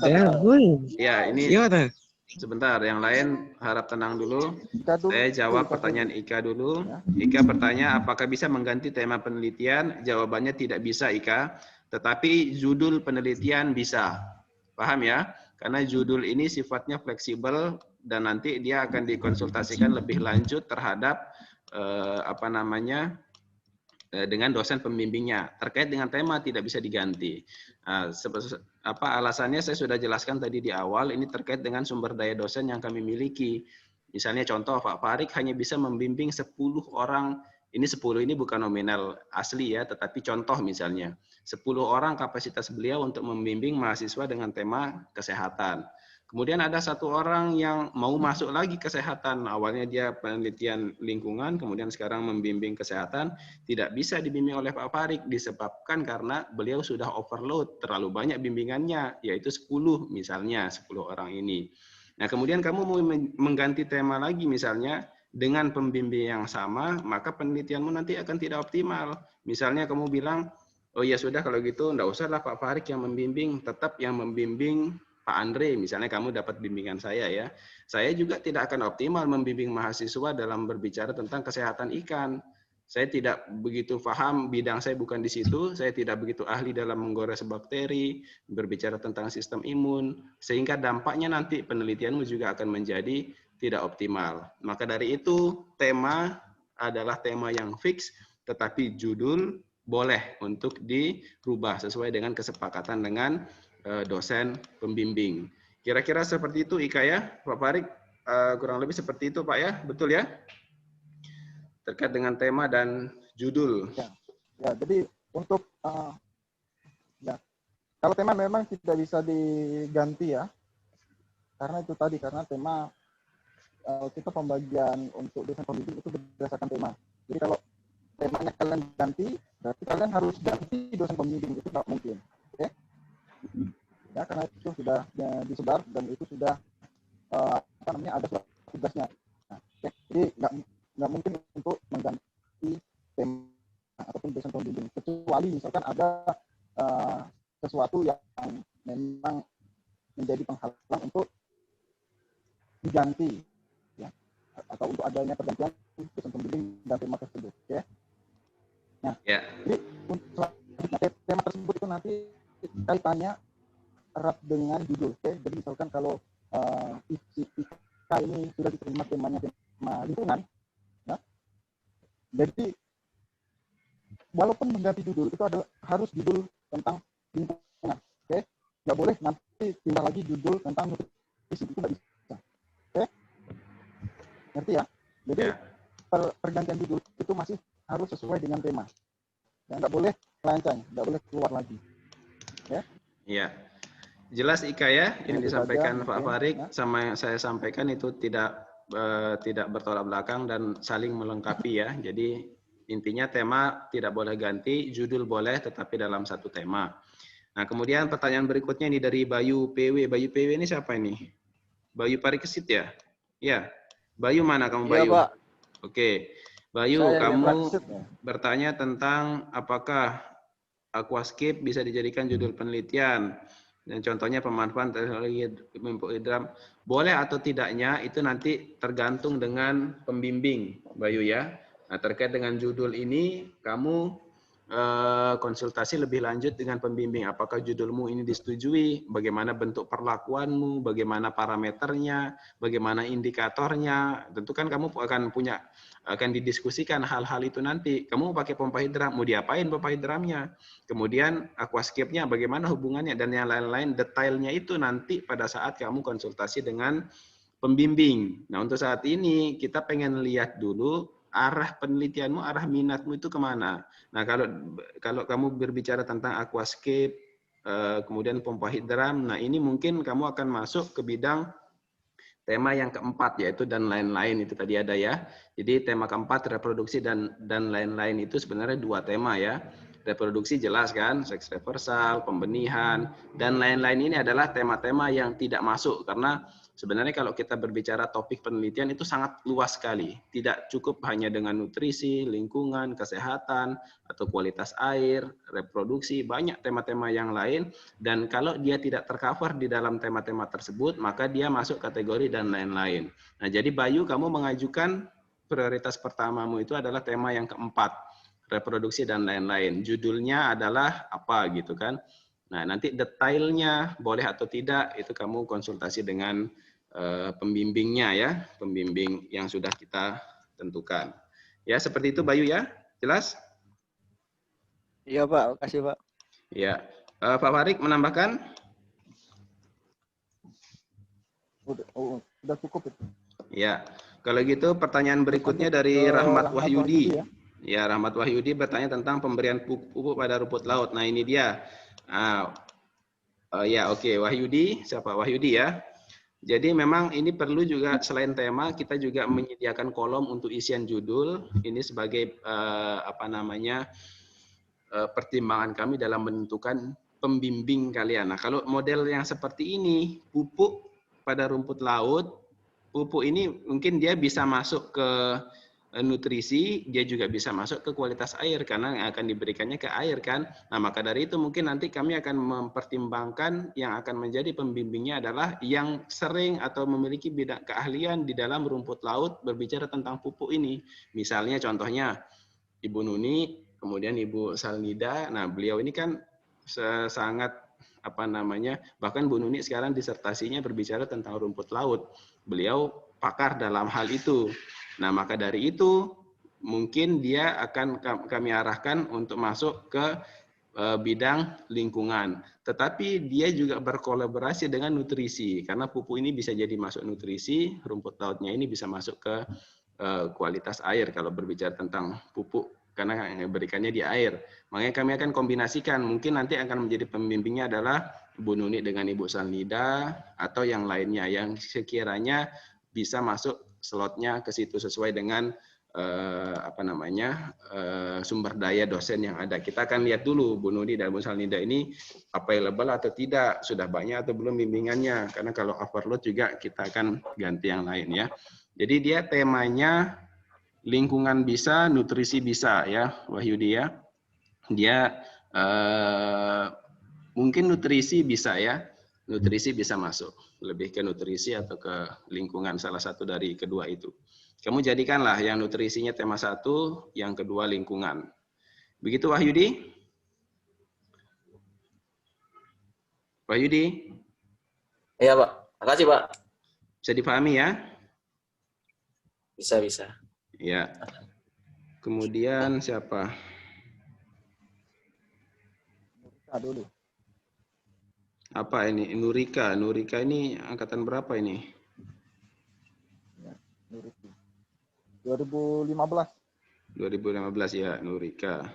ada, boy. Ya, ini Gimana? sebentar. Yang lain harap tenang dulu. Ika dulu. Saya jawab Ika pertanyaan dulu. Ika dulu. Ya. Ika bertanya, apakah bisa mengganti tema penelitian? Jawabannya tidak bisa, Ika. Tetapi judul penelitian bisa. Paham ya? Karena judul ini sifatnya fleksibel dan nanti dia akan dikonsultasikan lebih lanjut terhadap dengan dosen pembimbingnya. Terkait dengan tema tidak bisa diganti. Alasannya saya sudah jelaskan tadi di awal, ini terkait dengan sumber daya dosen yang kami miliki. Misalnya contoh, Pak Farik hanya bisa membimbing 10 orang, ini 10 ini bukan nominal asli ya, tetapi contoh misalnya, 10 orang kapasitas beliau untuk membimbing mahasiswa dengan tema kesehatan. Kemudian ada 1 orang yang mau masuk lagi kesehatan, awalnya dia penelitian lingkungan, kemudian sekarang membimbing kesehatan, tidak bisa dibimbing oleh Pak Farik, disebabkan karena beliau sudah overload, terlalu banyak bimbingannya, yaitu 10 misalnya, 10 orang ini. Nah kemudian kamu mau mengganti tema lagi misalnya, dengan pembimbing yang sama, maka penelitianmu nanti akan tidak optimal. Misalnya kamu bilang, oh ya sudah kalau gitu, enggak usahlah Pak Farik yang membimbing, tetap yang membimbing Pak Andre, misalnya kamu dapat bimbingan saya ya. Saya juga tidak akan optimal membimbing mahasiswa dalam berbicara tentang kesehatan ikan. Saya tidak begitu paham, bidang saya bukan di situ, saya tidak begitu ahli dalam menggores bakteri, berbicara tentang sistem imun, sehingga dampaknya nanti penelitianmu juga akan menjadi tidak optimal. Maka dari itu, tema adalah tema yang fix, tetapi judul boleh untuk dirubah sesuai dengan kesepakatan dengan dosen pembimbing. Kira-kira seperti itu Ika ya, Pak Farik, kurang lebih seperti itu Pak ya, betul ya? Terkait dengan tema dan judul. Ya, jadi untuk ya, kalau tema memang tidak bisa diganti ya, karena itu tadi, karena tema kita pembagian untuk dosen pembimbing itu berdasarkan tema. Jadi kalau temanya kalian ganti, berarti kalian harus ganti dosen pembimbing, itu tidak mungkin. Oke? Ya, karena itu sudah disebar dan itu sudah ada surat tugasnya. Nah, oke? Jadi nggak mungkin untuk mengganti tema ataupun dosen pembimbing, kecuali misalkan ada sesuatu yang memang menjadi penghalang untuk diganti, ya, atau untuk adanya pergantian dosen pembimbing dan tema tersebut. Oke? Nah, jadi untuk tema tersebut itu nanti kaitannya erat dengan judul. Oke? Jadi misalkan kalau IK ini sudah diterima temanya tema lingkungan, ya, jadi walaupun mengganti judul itu adalah harus judul tentang lingkungan. Oke? Nggak boleh nanti pindah lagi judul tentang nutrisi, itu nggak bisa. Oke? Ngerti ya? Jadi pergantian judul itu masih harus sesuai dengan tema. Ya, nggak boleh melenceng, nggak boleh keluar lagi. Ya? Iya. Jelas Ika ya, yang disampaikan Pak Farik ya. sama yang saya sampaikan itu tidak bertolak belakang dan saling melengkapi ya. Jadi intinya tema tidak boleh ganti, judul boleh tetapi dalam satu tema. Nah kemudian pertanyaan berikutnya ini dari Bayu PW. Bayu PW ini siapa ini? Bayu Parikesit ya? Iya. Bayu mana kamu Bayu? Iya Pak. Oke. Bayu, Saya kamu Parikesit, ya. bertanya tentang apakah aquascape bisa dijadikan judul penelitian. Dan contohnya pemanfaatan teknologi hidram. Boleh atau tidaknya itu nanti tergantung dengan pembimbing, Bayu ya. Nah, terkait dengan judul ini, kamu konsultasi lebih lanjut dengan pembimbing. Apakah judulmu ini disetujui, bagaimana bentuk perlakuanmu, bagaimana parameternya, bagaimana indikatornya. Tentu kan kamu akan didiskusikan hal-hal itu nanti. Kamu mau pakai pompa hidram, mau diapain pompa hidramnya? Kemudian aquascape-nya bagaimana hubungannya dan yang lain-lain, detailnya itu nanti pada saat kamu konsultasi dengan pembimbing. Nah, untuk saat ini kita pengen lihat dulu arah penelitianmu, arah minatmu itu kemana. Nah, kalau kamu berbicara tentang aquascape, kemudian pompa hidram, nah ini mungkin kamu akan masuk ke bidang tema yang keempat, yaitu dan lain-lain, itu tadi ada ya. Jadi tema keempat, reproduksi dan lain-lain itu sebenarnya 2 tema ya. Reproduksi jelas kan, seks reversal, pembenihan, dan lain-lain ini adalah tema-tema yang tidak masuk, karena sebenarnya kalau kita berbicara topik penelitian itu sangat luas sekali. Tidak cukup hanya dengan nutrisi, lingkungan, kesehatan, atau kualitas air, reproduksi, banyak tema-tema yang lain. Dan kalau dia tidak tercover di dalam tema-tema tersebut, maka dia masuk kategori dan lain-lain. Nah, jadi Bayu, kamu mengajukan prioritas pertamamu itu adalah tema yang keempat, reproduksi dan lain-lain. Judulnya adalah apa gitu kan. Nah, nanti detailnya boleh atau tidak itu kamu konsultasi dengan pembimbingnya ya, pembimbing yang sudah kita tentukan. Ya, seperti itu Bayu ya. Jelas? Iya Pak, makasih Pak. Ya. Pak Farik menambahkan? Udah cukup itu. Ya. Kalau gitu pertanyaan berikutnya dari Rahmat Wahyudi. Ya, Rahmat Wahyudi bertanya tentang pemberian pupuk pada rumput laut. Nah, ini dia. Ya, oke. Wahyudi, siapa Wahyudi ya? Jadi memang ini perlu juga selain tema, kita juga menyediakan kolom untuk isian judul. Ini sebagai pertimbangan kami dalam menentukan pembimbing kalian. Nah, kalau model yang seperti ini, pupuk pada rumput laut, pupuk ini mungkin dia bisa masuk ke nutrisi, dia juga bisa masuk ke kualitas air karena akan diberikannya ke air kan. Nah, maka dari itu mungkin nanti kami akan mempertimbangkan yang akan menjadi pembimbingnya adalah yang sering atau memiliki bidang keahlian di dalam rumput laut berbicara tentang pupuk ini. Misalnya contohnya Ibu Nuni, kemudian Ibu Salnida. Nah, beliau ini kan sangat bahkan Bu Nuni sekarang disertasinya berbicara tentang rumput laut. Beliau pakar dalam hal itu. Nah, maka dari itu mungkin dia akan kami arahkan untuk masuk ke bidang lingkungan. Tetapi dia juga berkolaborasi dengan nutrisi, karena pupuk ini bisa jadi masuk nutrisi, rumput lautnya ini bisa masuk ke kualitas air kalau berbicara tentang pupuk, karena berikannya di air. Makanya kami akan kombinasikan, mungkin nanti akan menjadi pembimbingnya adalah Bu Nuni dengan Ibu Salnida, atau yang lainnya yang sekiranya bisa masuk slotnya ke situ sesuai dengan sumber daya dosen yang ada. Kita akan lihat dulu Bu Nuni dan Bu Salnida ini available atau tidak, sudah banyak atau belum bimbingannya, karena kalau overload juga kita akan ganti yang lain ya. Jadi dia temanya lingkungan bisa, nutrisi bisa ya, Wahyudi ya. Dia mungkin nutrisi bisa ya, nutrisi bisa masuk, lebih ke nutrisi atau ke lingkungan, salah satu dari kedua itu. Kamu jadikanlah yang nutrisinya tema 1, yang kedua lingkungan. Begitu Wahyudi? Wahyudi? Iya Pak, makasih Pak. Bisa dipahami ya? Bisa. Ya. Kemudian siapa? Dulu. Apa ini? Nurika. Nurika ini angkatan berapa ini? Ya, Nurika. 2015. 2015 ya, Nurika.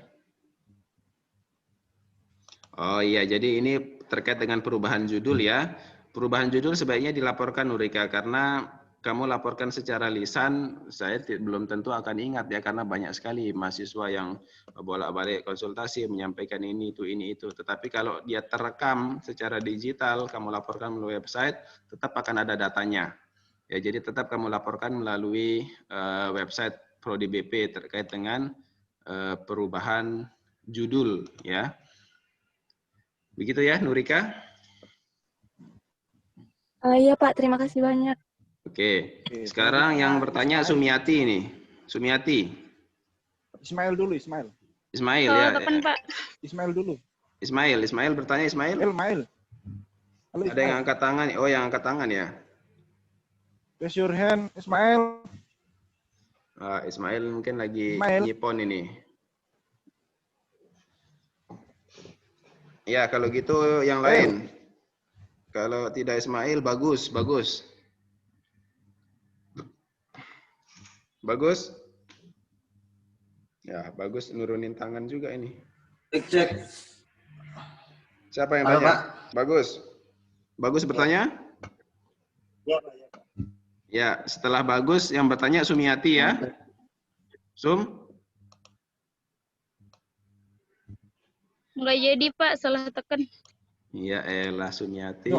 Oh iya, jadi ini terkait dengan perubahan judul ya. Perubahan judul sebaiknya dilaporkan Nurika, karena kamu laporkan secara lisan, saya belum tentu akan ingat ya, karena banyak sekali mahasiswa yang bolak-balik konsultasi menyampaikan ini itu. Tetapi kalau dia terekam secara digital, kamu laporkan melalui website, tetap akan ada datanya. Ya, jadi tetap kamu laporkan melalui website Prodi BP terkait dengan perubahan judul ya. Begitu ya, Nurika? Iya Pak, terima kasih banyak. Oke, sekarang yang bertanya Sumiati ini. Sumiati. Ismail dulu, Ismail. Ismail Oh, ya. kapan Pak? Ismail dulu. Ismail bertanya Ismail. Ismail. Halo Ada yang Ismail. angkat tangan. Oh, yang angkat tangan ya. Raise your hand, Ismail. Ismail mungkin lagi Ismail. nyipon ini. Ya, kalau gitu yang lain. Kalau tidak Ismail, bagus. Bagus. Ya, bagus nurunin tangan juga ini. Cek. Siapa yang Halo, tanya? Pak. Bagus bertanya? Ya, setelah bagus yang bertanya Sumiati ya. Sum? Nggak jadi Pak, salah tekan. Iya, elah Sumiati.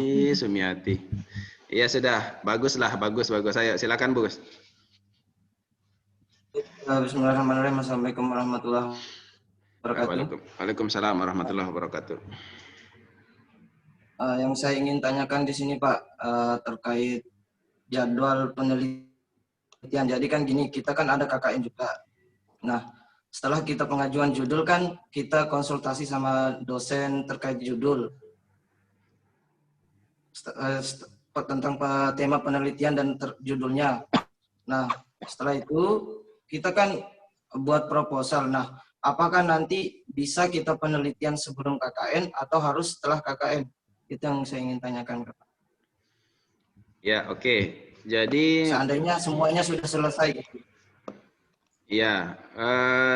Iya sudah, bagus. Ayo, silakan Bus. Bismillahirrahmanirrahim. Assalamualaikum warahmatullahi wabarakatuh. Waalaikumsalam warahmatullahi wabarakatuh. Yang saya ingin tanyakan di sini Pak, terkait jadwal penelitian. Jadi kan gini, kita kan ada KKN juga. Nah, setelah kita pengajuan judul kan kita konsultasi sama dosen terkait judul tentang tema penelitian dan judulnya. Nah, setelah itu kita kan buat proposal. Nah, apakah nanti bisa kita penelitian sebelum KKN atau harus setelah KKN? Itu yang saya ingin tanyakan, Pak. Ya, oke. Jadi Seandainya semuanya sudah selesai. ya,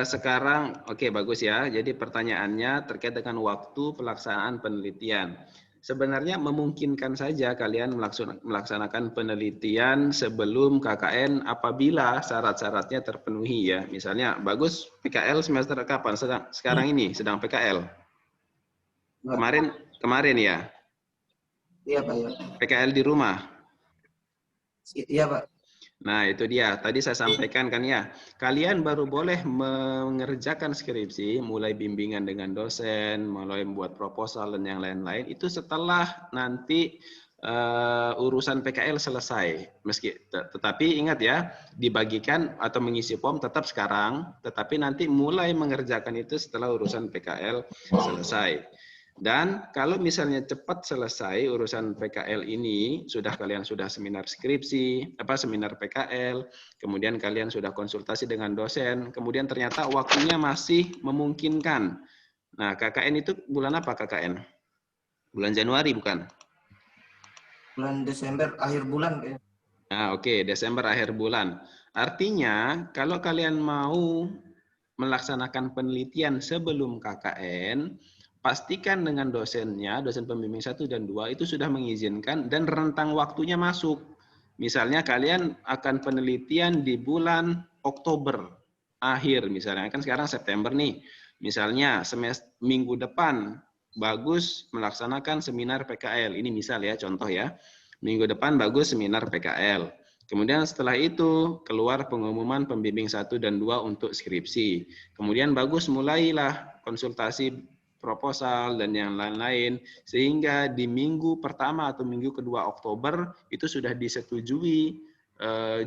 sekarang oke, bagus ya. Jadi pertanyaannya terkait dengan waktu pelaksanaan penelitian. Sebenarnya memungkinkan saja kalian melaksanakan penelitian sebelum KKN apabila syarat-syaratnya terpenuhi ya. Misalnya, bagus PKL semester kapan? Sekarang ini sedang PKL. Kemarin ya. Iya Pak ya. PKL di rumah. Iya Pak. Nah, itu dia. Tadi saya sampaikan kan ya, kalian baru boleh mengerjakan skripsi, mulai bimbingan dengan dosen, mulai membuat proposal dan yang lain-lain, itu setelah nanti urusan PKL selesai. Tetapi ingat ya, dibagikan atau mengisi form tetap sekarang, tetapi nanti mulai mengerjakan itu setelah urusan PKL selesai. Dan kalau misalnya cepat selesai urusan PKL ini, kalian sudah seminar skripsi, seminar PKL, kemudian kalian sudah konsultasi dengan dosen, kemudian ternyata waktunya masih memungkinkan. Nah, KKN itu bulan apa KKN? Bulan Januari bukan? Bulan Desember akhir bulan kayaknya. Nah, oke, Desember akhir bulan. Artinya, kalau kalian mau melaksanakan penelitian sebelum KKN, pastikan dengan dosennya, dosen pembimbing 1 dan 2 itu sudah mengizinkan dan rentang waktunya masuk. Misalnya kalian akan penelitian di bulan Oktober akhir misalnya, kan sekarang September nih. Misalnya minggu depan bagus melaksanakan seminar PKL. Ini misal ya, contoh ya. Minggu depan bagus seminar PKL. Kemudian setelah itu keluar pengumuman pembimbing 1 dan 2 untuk skripsi. Kemudian bagus mulailah konsultasi proposal dan yang lain-lain, sehingga di minggu pertama atau minggu kedua Oktober itu sudah disetujui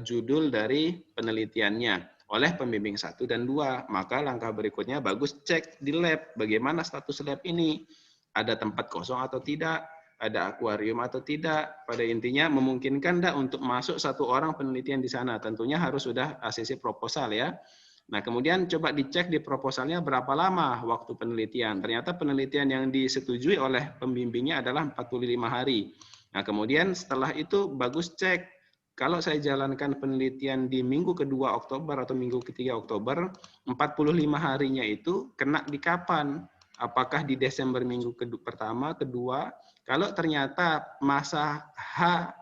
judul dari penelitiannya oleh pembimbing 1 dan 2. Maka langkah berikutnya bagus cek di lab bagaimana status lab ini, ada tempat kosong atau tidak, ada akuarium atau tidak. Pada intinya memungkinkan enggak untuk masuk 1 orang penelitian di sana. Tentunya harus sudah ACC proposal ya. Nah, kemudian coba dicek di proposalnya berapa lama waktu penelitian. Ternyata penelitian yang disetujui oleh pembimbingnya adalah 45 hari. Nah, kemudian setelah itu bagus cek. Kalau saya jalankan penelitian di minggu kedua Oktober atau minggu ketiga Oktober, 45 harinya itu kena di kapan? Apakah di Desember minggu pertama, kedua? Kalau ternyata masa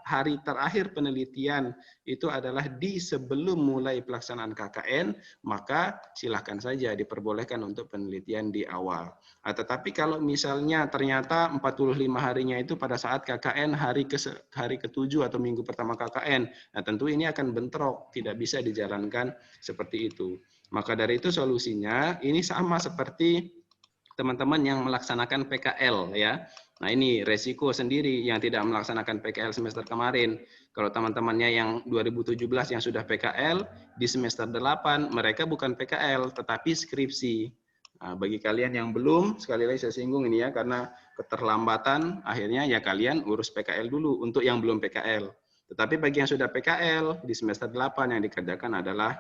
hari terakhir penelitian itu adalah di sebelum mulai pelaksanaan KKN, maka silahkan saja diperbolehkan untuk penelitian di awal. Tetapi kalau misalnya ternyata 45 harinya itu pada saat KKN hari ke-7 atau minggu pertama KKN, nah tentu ini akan bentrok, tidak bisa dijalankan seperti itu. Maka dari itu solusinya ini sama seperti teman-teman yang melaksanakan PKL ya. Nah, ini resiko sendiri yang tidak melaksanakan PKL semester kemarin. Kalau teman-temannya yang 2017 yang sudah PKL di semester 8, mereka bukan PKL tetapi skripsi. Nah, bagi kalian yang belum, sekali lagi saya singgung ini ya, karena keterlambatan, akhirnya ya kalian urus PKL dulu untuk yang belum PKL. Tetapi bagi yang sudah PKL, di semester 8 yang dikerjakan adalah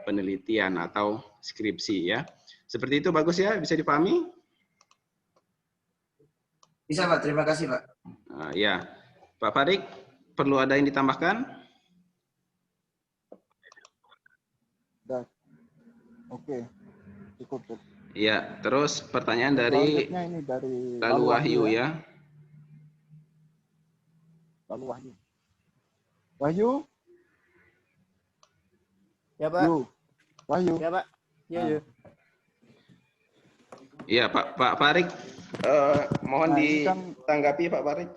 penelitian atau skripsi ya. Seperti itu bagus ya, bisa dipahami? Bisa Pak, terima kasih Pak. Ya, Pak Farid, perlu ada yang ditambahkan? Oke, cukup. Iya, terus pertanyaan dari Selanjutnya ini dari Lalu Wahyu ya. Lalu Wahyu. Wahyu? Ya Pak. Wahyu. Ya Pak. Iya, iya. Iya, Pak Farid, mohon ditanggapi Pak Farid.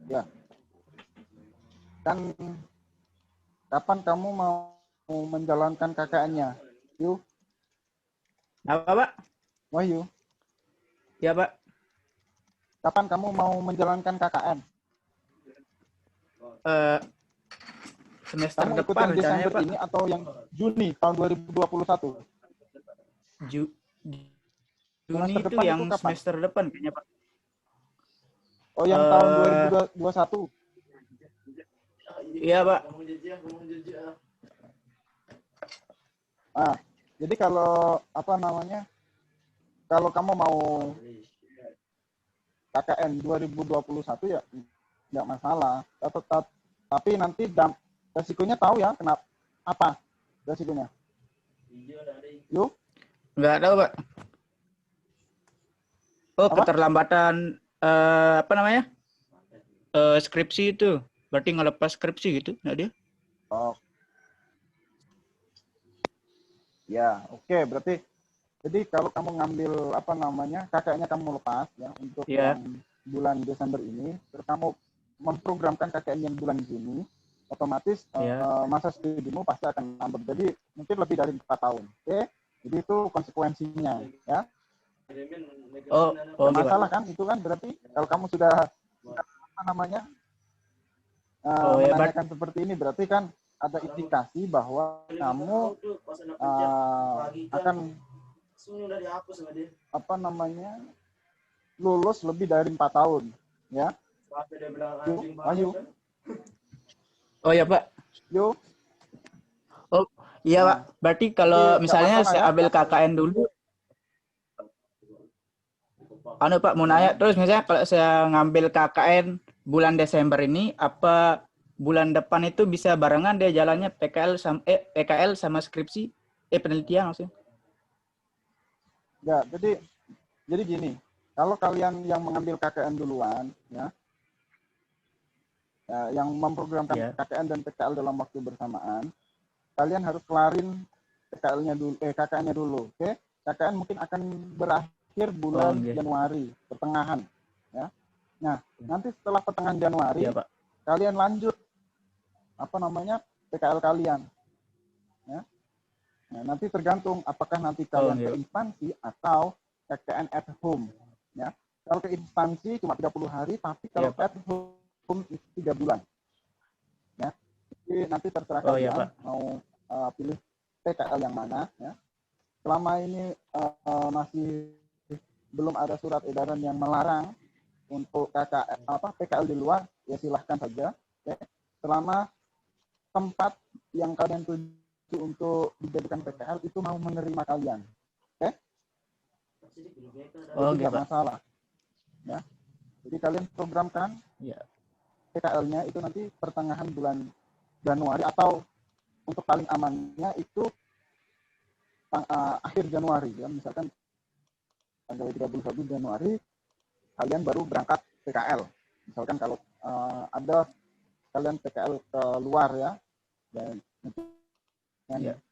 Ya. Kan kapan kamu mau menjalankan KKN-nya? Yuk. Apa Pak? Wahyu. Ya Pak. Kapan kamu mau menjalankan KKN? Semester kamu ikut depan yang rencananya Desember Pak. ini atau yang Juni tahun 2021? Juni itu depan yang itu kapan? semester depan kayaknya Pak. Oh, yang tahun 2021? Iya Pak. Jadi kalau kalau kamu mau KKN 2021 ya nggak masalah. Tapi nanti resikonya tahu ya kenapa? Apa resikonya? Yuk? Nggak tahu Pak. Oh, Apa? keterlambatan skripsi itu. Berarti ngelepas skripsi gitu, nggak dia? Oh. Ya, oke. Berarti jadi kalau kamu ngambil KKN-nya kamu lepas ya untuk yang bulan Desember ini, terus kamu memprogramkan KKN yang bulan Juni, otomatis masa studimu pasti akan nambah. Jadi mungkin lebih dari 4 tahun. Oke? Jadi itu konsekuensinya ya. Masalah kan itu kan berarti kalau kamu sudah menanyakan seperti ini berarti kan ada indikasi bahwa kamu akan lulus lebih dari 4 tahun ya. Ayo. Oh ya Pak. Yuk. Oh iya Pak. Berarti kalau misalnya saya ambil KKN dulu. Pak mau nanya terus misalnya kalau saya ngambil KKN bulan Desember ini apa bulan depan itu bisa barengan dia jalannya PKL sama skripsi penelitian maksudnya? Ya, jadi gini, kalau kalian yang mengambil KKN duluan ya yang memprogramkan KKN dan PKL dalam waktu bersamaan, kalian harus kelarin KKN-nya dulu, oke? KKN mungkin akan berakhir bulan Januari, pertengahan ya. Nah, nanti setelah pertengahan Januari, kalian lanjut PKL kalian. Ya. Nah, nanti tergantung apakah nanti kalian ke instansi atau KKN at home. Ya. Kalau ke instansi cuma 30 hari, tapi kalau at home itu 3 bulan. Ya. Jadi nanti terserah kalian mau pilih PKL yang mana. Ya. Selama ini masih belum ada surat edaran yang melarang untuk PKL di luar, ya silahkan saja. Ya. Selama tempat yang kalian tuju untuk dijadikan PKL itu mau menerima kalian. Oke? Tidak masalah. Ya. Jadi kalian programkan PKL-nya itu nanti pertengahan bulan Januari atau untuk paling amannya itu akhir Januari ya, misalkan tanggal 31 Januari kalian baru berangkat PKL. Misalkan kalau ada kalian PKL ke luar ya, dan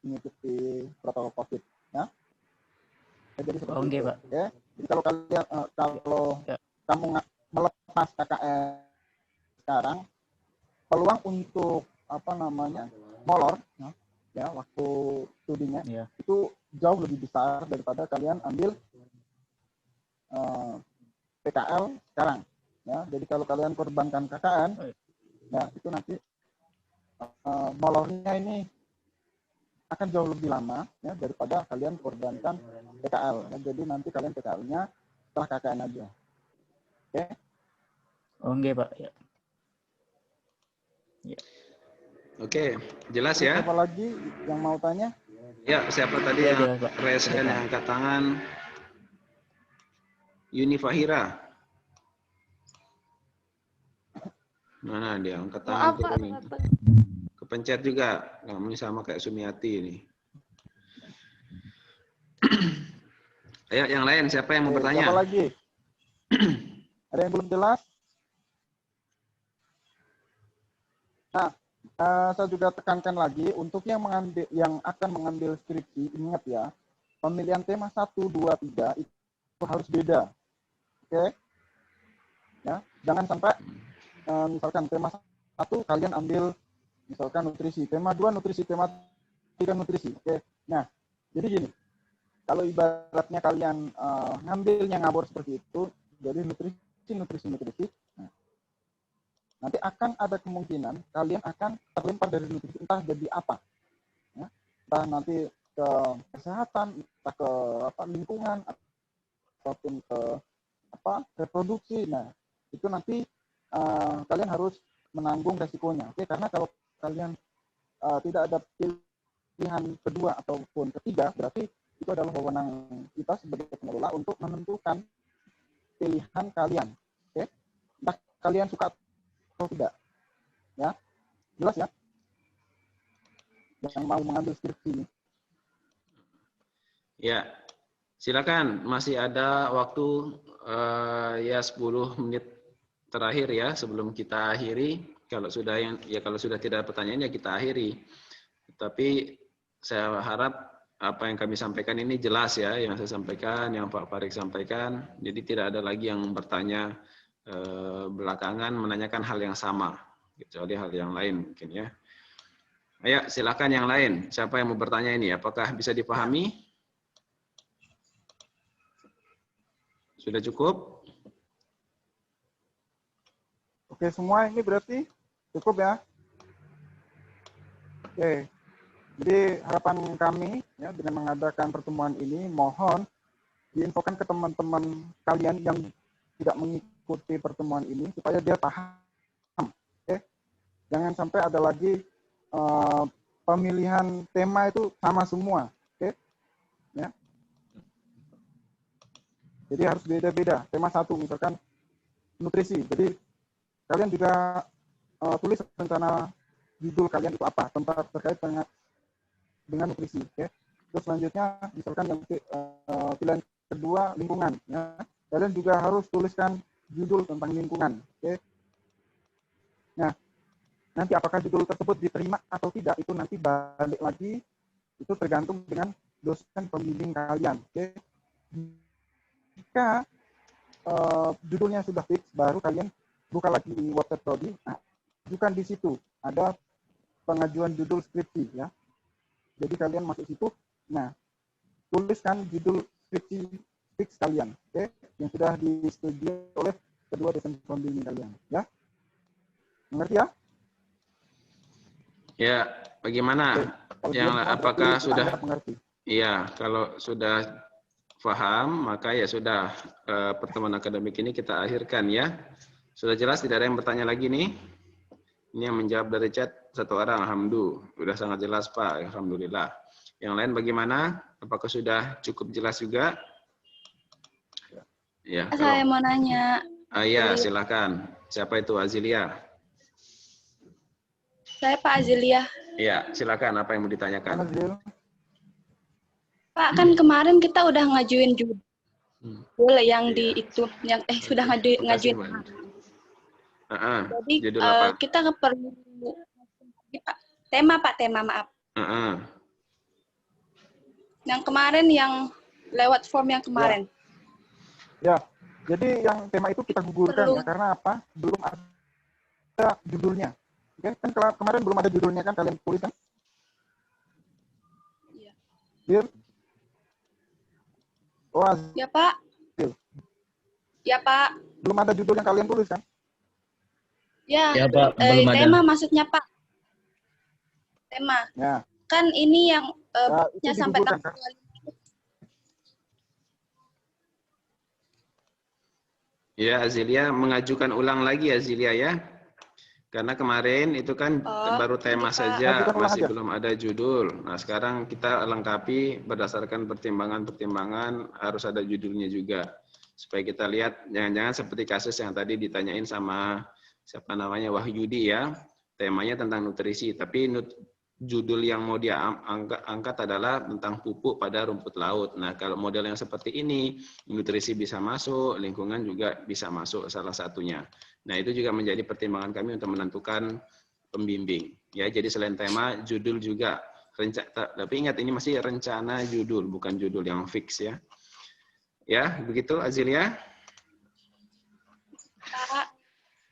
mengikuti protokol COVID ya. Jadi seperti itu. Pak. Ya. Jadi kalau kalian kamu melepas KKN sekarang, peluang untuk molor ya waktu studinya itu jauh lebih besar daripada kalian ambil PKL sekarang ya. Jadi kalau kalian korbankan KKN ya itu nanti molornya ini akan jauh lebih lama ya daripada kalian korbankan PKL. Ya. Jadi nanti kalian PKL-nya setelah KKN aja. Oke? Oke, Pak. Ya. Ya. Oke, jelas Terus ya? siapa lagi yang mau tanya? Ya, siapa tadi Ya, yang jelas, Pak. raise hand, yang angkat tangan? Yuni Fahira. Mana dia angkat tangan? Maaf Pak, turunin. Bapak. Kepencet juga. Namanya sama kayak Sumiati ini. Ayo, yang lain siapa yang mau Oke, bertanya? siapa lagi? Ada yang belum jelas? Nah, saya juga tekankan lagi untuk yang akan mengambil skripsi, ingat ya, pemilihan tema 1, 2, 3 itu harus beda. Oke? Ya, jangan sampai misalkan tema 1 kalian ambil misalkan nutrisi, tema 2 nutrisi, tema 3 nutrisi. Oke. Nah, jadi gini. Kalau ibaratnya kalian ngambilnya ngabur seperti itu, jadi nutrisi. Nah, nanti akan ada kemungkinan kalian akan terlempar dari nutrisi, entah jadi apa. Ya, entah nanti ke kesehatan, entah ke lingkungan, ataupun ke reproduksi. Nah, itu nanti kalian harus menanggung resikonya. Oke, karena kalau kalian tidak ada pilihan kedua ataupun ketiga, berarti itu adalah wewenang kita sebagai pengelola untuk menentukan pilihan kalian. Oke, entah kalian suka atau tidak. Ya, jelas ya? Yang mau mengambil skripsi ini. Ya, silakan. Masih ada waktu ya 10 menit terakhir ya sebelum kita akhiri. Kalau sudah tidak ada pertanyaan ya kita akhiri. Tapi saya harap apa yang kami sampaikan ini jelas ya, yang saya sampaikan, yang Pak Farid sampaikan. Jadi tidak ada lagi yang bertanya belakangan menanyakan hal yang sama, kecuali hal yang lain mungkin ya. Ayo silakan yang lain. Siapa yang mau bertanya ini? Apakah bisa dipahami? Sudah cukup? Oke, semua ini berarti cukup ya. Oke. Jadi harapan kami ya dengan mengadakan pertemuan ini, mohon diinfokan ke teman-teman kalian yang tidak mengikuti pertemuan ini supaya dia paham. Oke. Jangan sampai ada lagi pemilihan tema itu sama semua. Oke. Ya. Jadi harus beda-beda. Tema 1 misalkan nutrisi. Jadi kalian juga tulis rencana judul kalian itu apa terkait dengan nutrisi. Okay? Terus selanjutnya misalkan yang pilihan kedua lingkungan. Ya. Kalian juga harus tuliskan judul tentang lingkungan. Okay? Nah, nanti apakah judul tersebut diterima atau tidak itu nanti balik lagi, itu tergantung dengan dosen pembimbing kalian. Okay? Jika judulnya sudah fix, baru kalian buka lagi website prodi. Nah, bukan di situ ada pengajuan judul skripsi ya. Jadi kalian masuk situ, nah tuliskan judul skripsi fix kalian, oke? Yang sudah disetujui oleh kedua dosen pembimbing kalian, ya? Mengerti ya? Ya, bagaimana? Yang apakah sudah? Mengerti. Iya, kalau sudah paham, maka ya sudah pertemuan akademik ini kita akhirkan ya. Sudah jelas, tidak ada yang bertanya lagi nih. Ini yang menjawab dari chat satu orang, alhamdulillah. Sudah sangat jelas Pak, alhamdulillah. Yang lain bagaimana? Apakah sudah cukup jelas juga? Ya. Saya mau nanya. Iya, silakan. Siapa itu Azilia? Saya Pak Azilia. Iya, silakan. Apa yang mau ditanyakan? Pak, kan kemarin kita udah ngajuin judul yang di itu, yang sudah ngajuin. Jadi kita perlu tema Pak, tema maaf. Yang kemarin yang lewat form yang kemarin. Ya, jadi yang tema itu kita gugurkan ya, karena apa? Belum ada judulnya. Oke, kan kemarin belum ada judulnya kan kalian tulis kan? Iya. Deal? Oh, ya Pak. Deal. Ya Pak. Belum ada judul yang kalian tulis kan? Ya, ya Pak, belum tema ada. Maksudnya Pak. Tema. Ya, Kan ini yang itu sampai digugurkan, tanggal Kak. Ya, Azilia mengajukan ulang lagi Azilia ya. Karena kemarin itu kan baru tema saja, Ajukan ulang masih aja. belum ada judul. Nah, sekarang kita lengkapi berdasarkan pertimbangan-pertimbangan, harus ada judulnya juga. Supaya kita lihat, jangan-jangan seperti kasus yang tadi ditanyain sama siapa namanya Wahyudi ya. Temanya tentang nutrisi, tapi judul yang mau dia angkat adalah tentang pupuk pada rumput laut. Nah, kalau model yang seperti ini, nutrisi bisa masuk, lingkungan juga bisa masuk salah satunya. Nah, itu juga menjadi pertimbangan kami untuk menentukan pembimbing. Ya, jadi selain tema, judul juga tapi ingat ini masih rencana judul, bukan judul yang fix ya. Ya, begitu Azilia. Pak.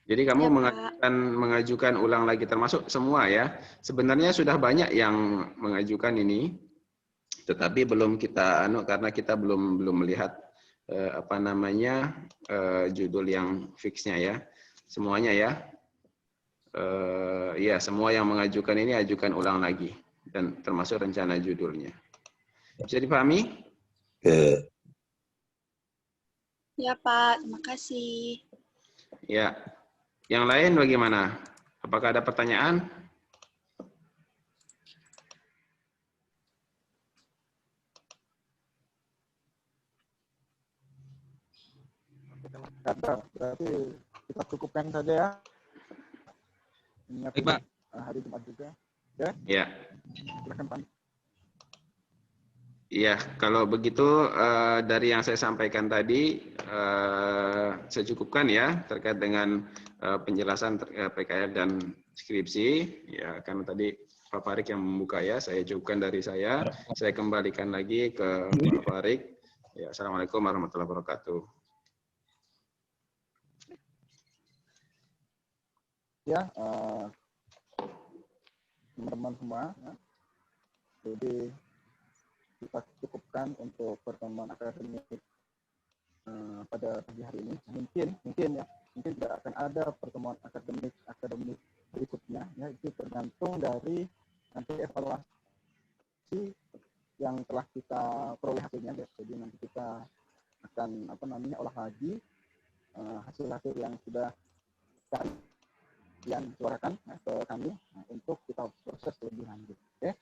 Jadi kamu Ya, mengajukan ulang lagi termasuk semua ya. Sebenarnya sudah banyak yang mengajukan ini, tetapi belum kita karena kita belum melihat judul yang fixnya ya. Semuanya ya. Ya, semua yang mengajukan ini ajukan ulang lagi dan termasuk rencana judulnya. Bisa dipahami? Ya Pak, terima kasih. Ya. Yang lain bagaimana? Apakah ada pertanyaan? Ada, berarti kita cukupkan saja ya. Baik, Pak. Hari Jumat juga. Ya. Ya. Silakan Pak. Iya, kalau begitu dari yang saya sampaikan tadi, saya cukupkan ya terkait dengan penjelasan PKL dan skripsi. Ya, karena tadi Pak Farik yang membuka ya, saya cukupkan dari saya. Saya kembalikan lagi ke Pak Farik. Ya, Assalamualaikum warahmatullahi wabarakatuh. Ya, teman-teman semua. Ya. Jadi kita cukupkan untuk pertemuan akademik pada pagi hari ini. Mungkin tidak akan ada pertemuan akademik berikutnya. Ya, itu tergantung dari nanti evaluasi yang telah kita peroleh hasilnya. Ya. Jadi nanti kita akan olah lagi hasil-hasil yang sudah kalian suarakan ke kami untuk kita proses lebih lanjut. Oke.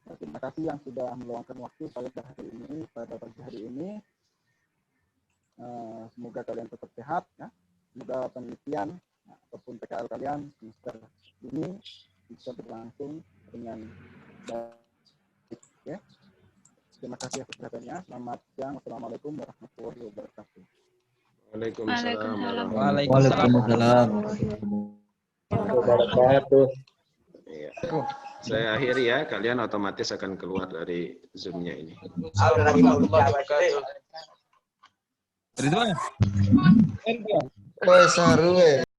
Terima kasih yang sudah meluangkan waktu pada pagi hari ini. Semoga kalian tetap sehat. Ya. Semoga penelitian ataupun PKL kalian semester ini bisa berlangsung dengan baik. Ya. Terima kasih atas perhatiannya. Selamat siang. Assalamualaikum warahmatullahi wabarakatuh. Waalaikumsalam Waalaikumsalam. wabarakatuh. Iya. Saya akhiri ya, kalian otomatis akan keluar dari Zoom-nya ini. Ridwan. Oh, seru ya.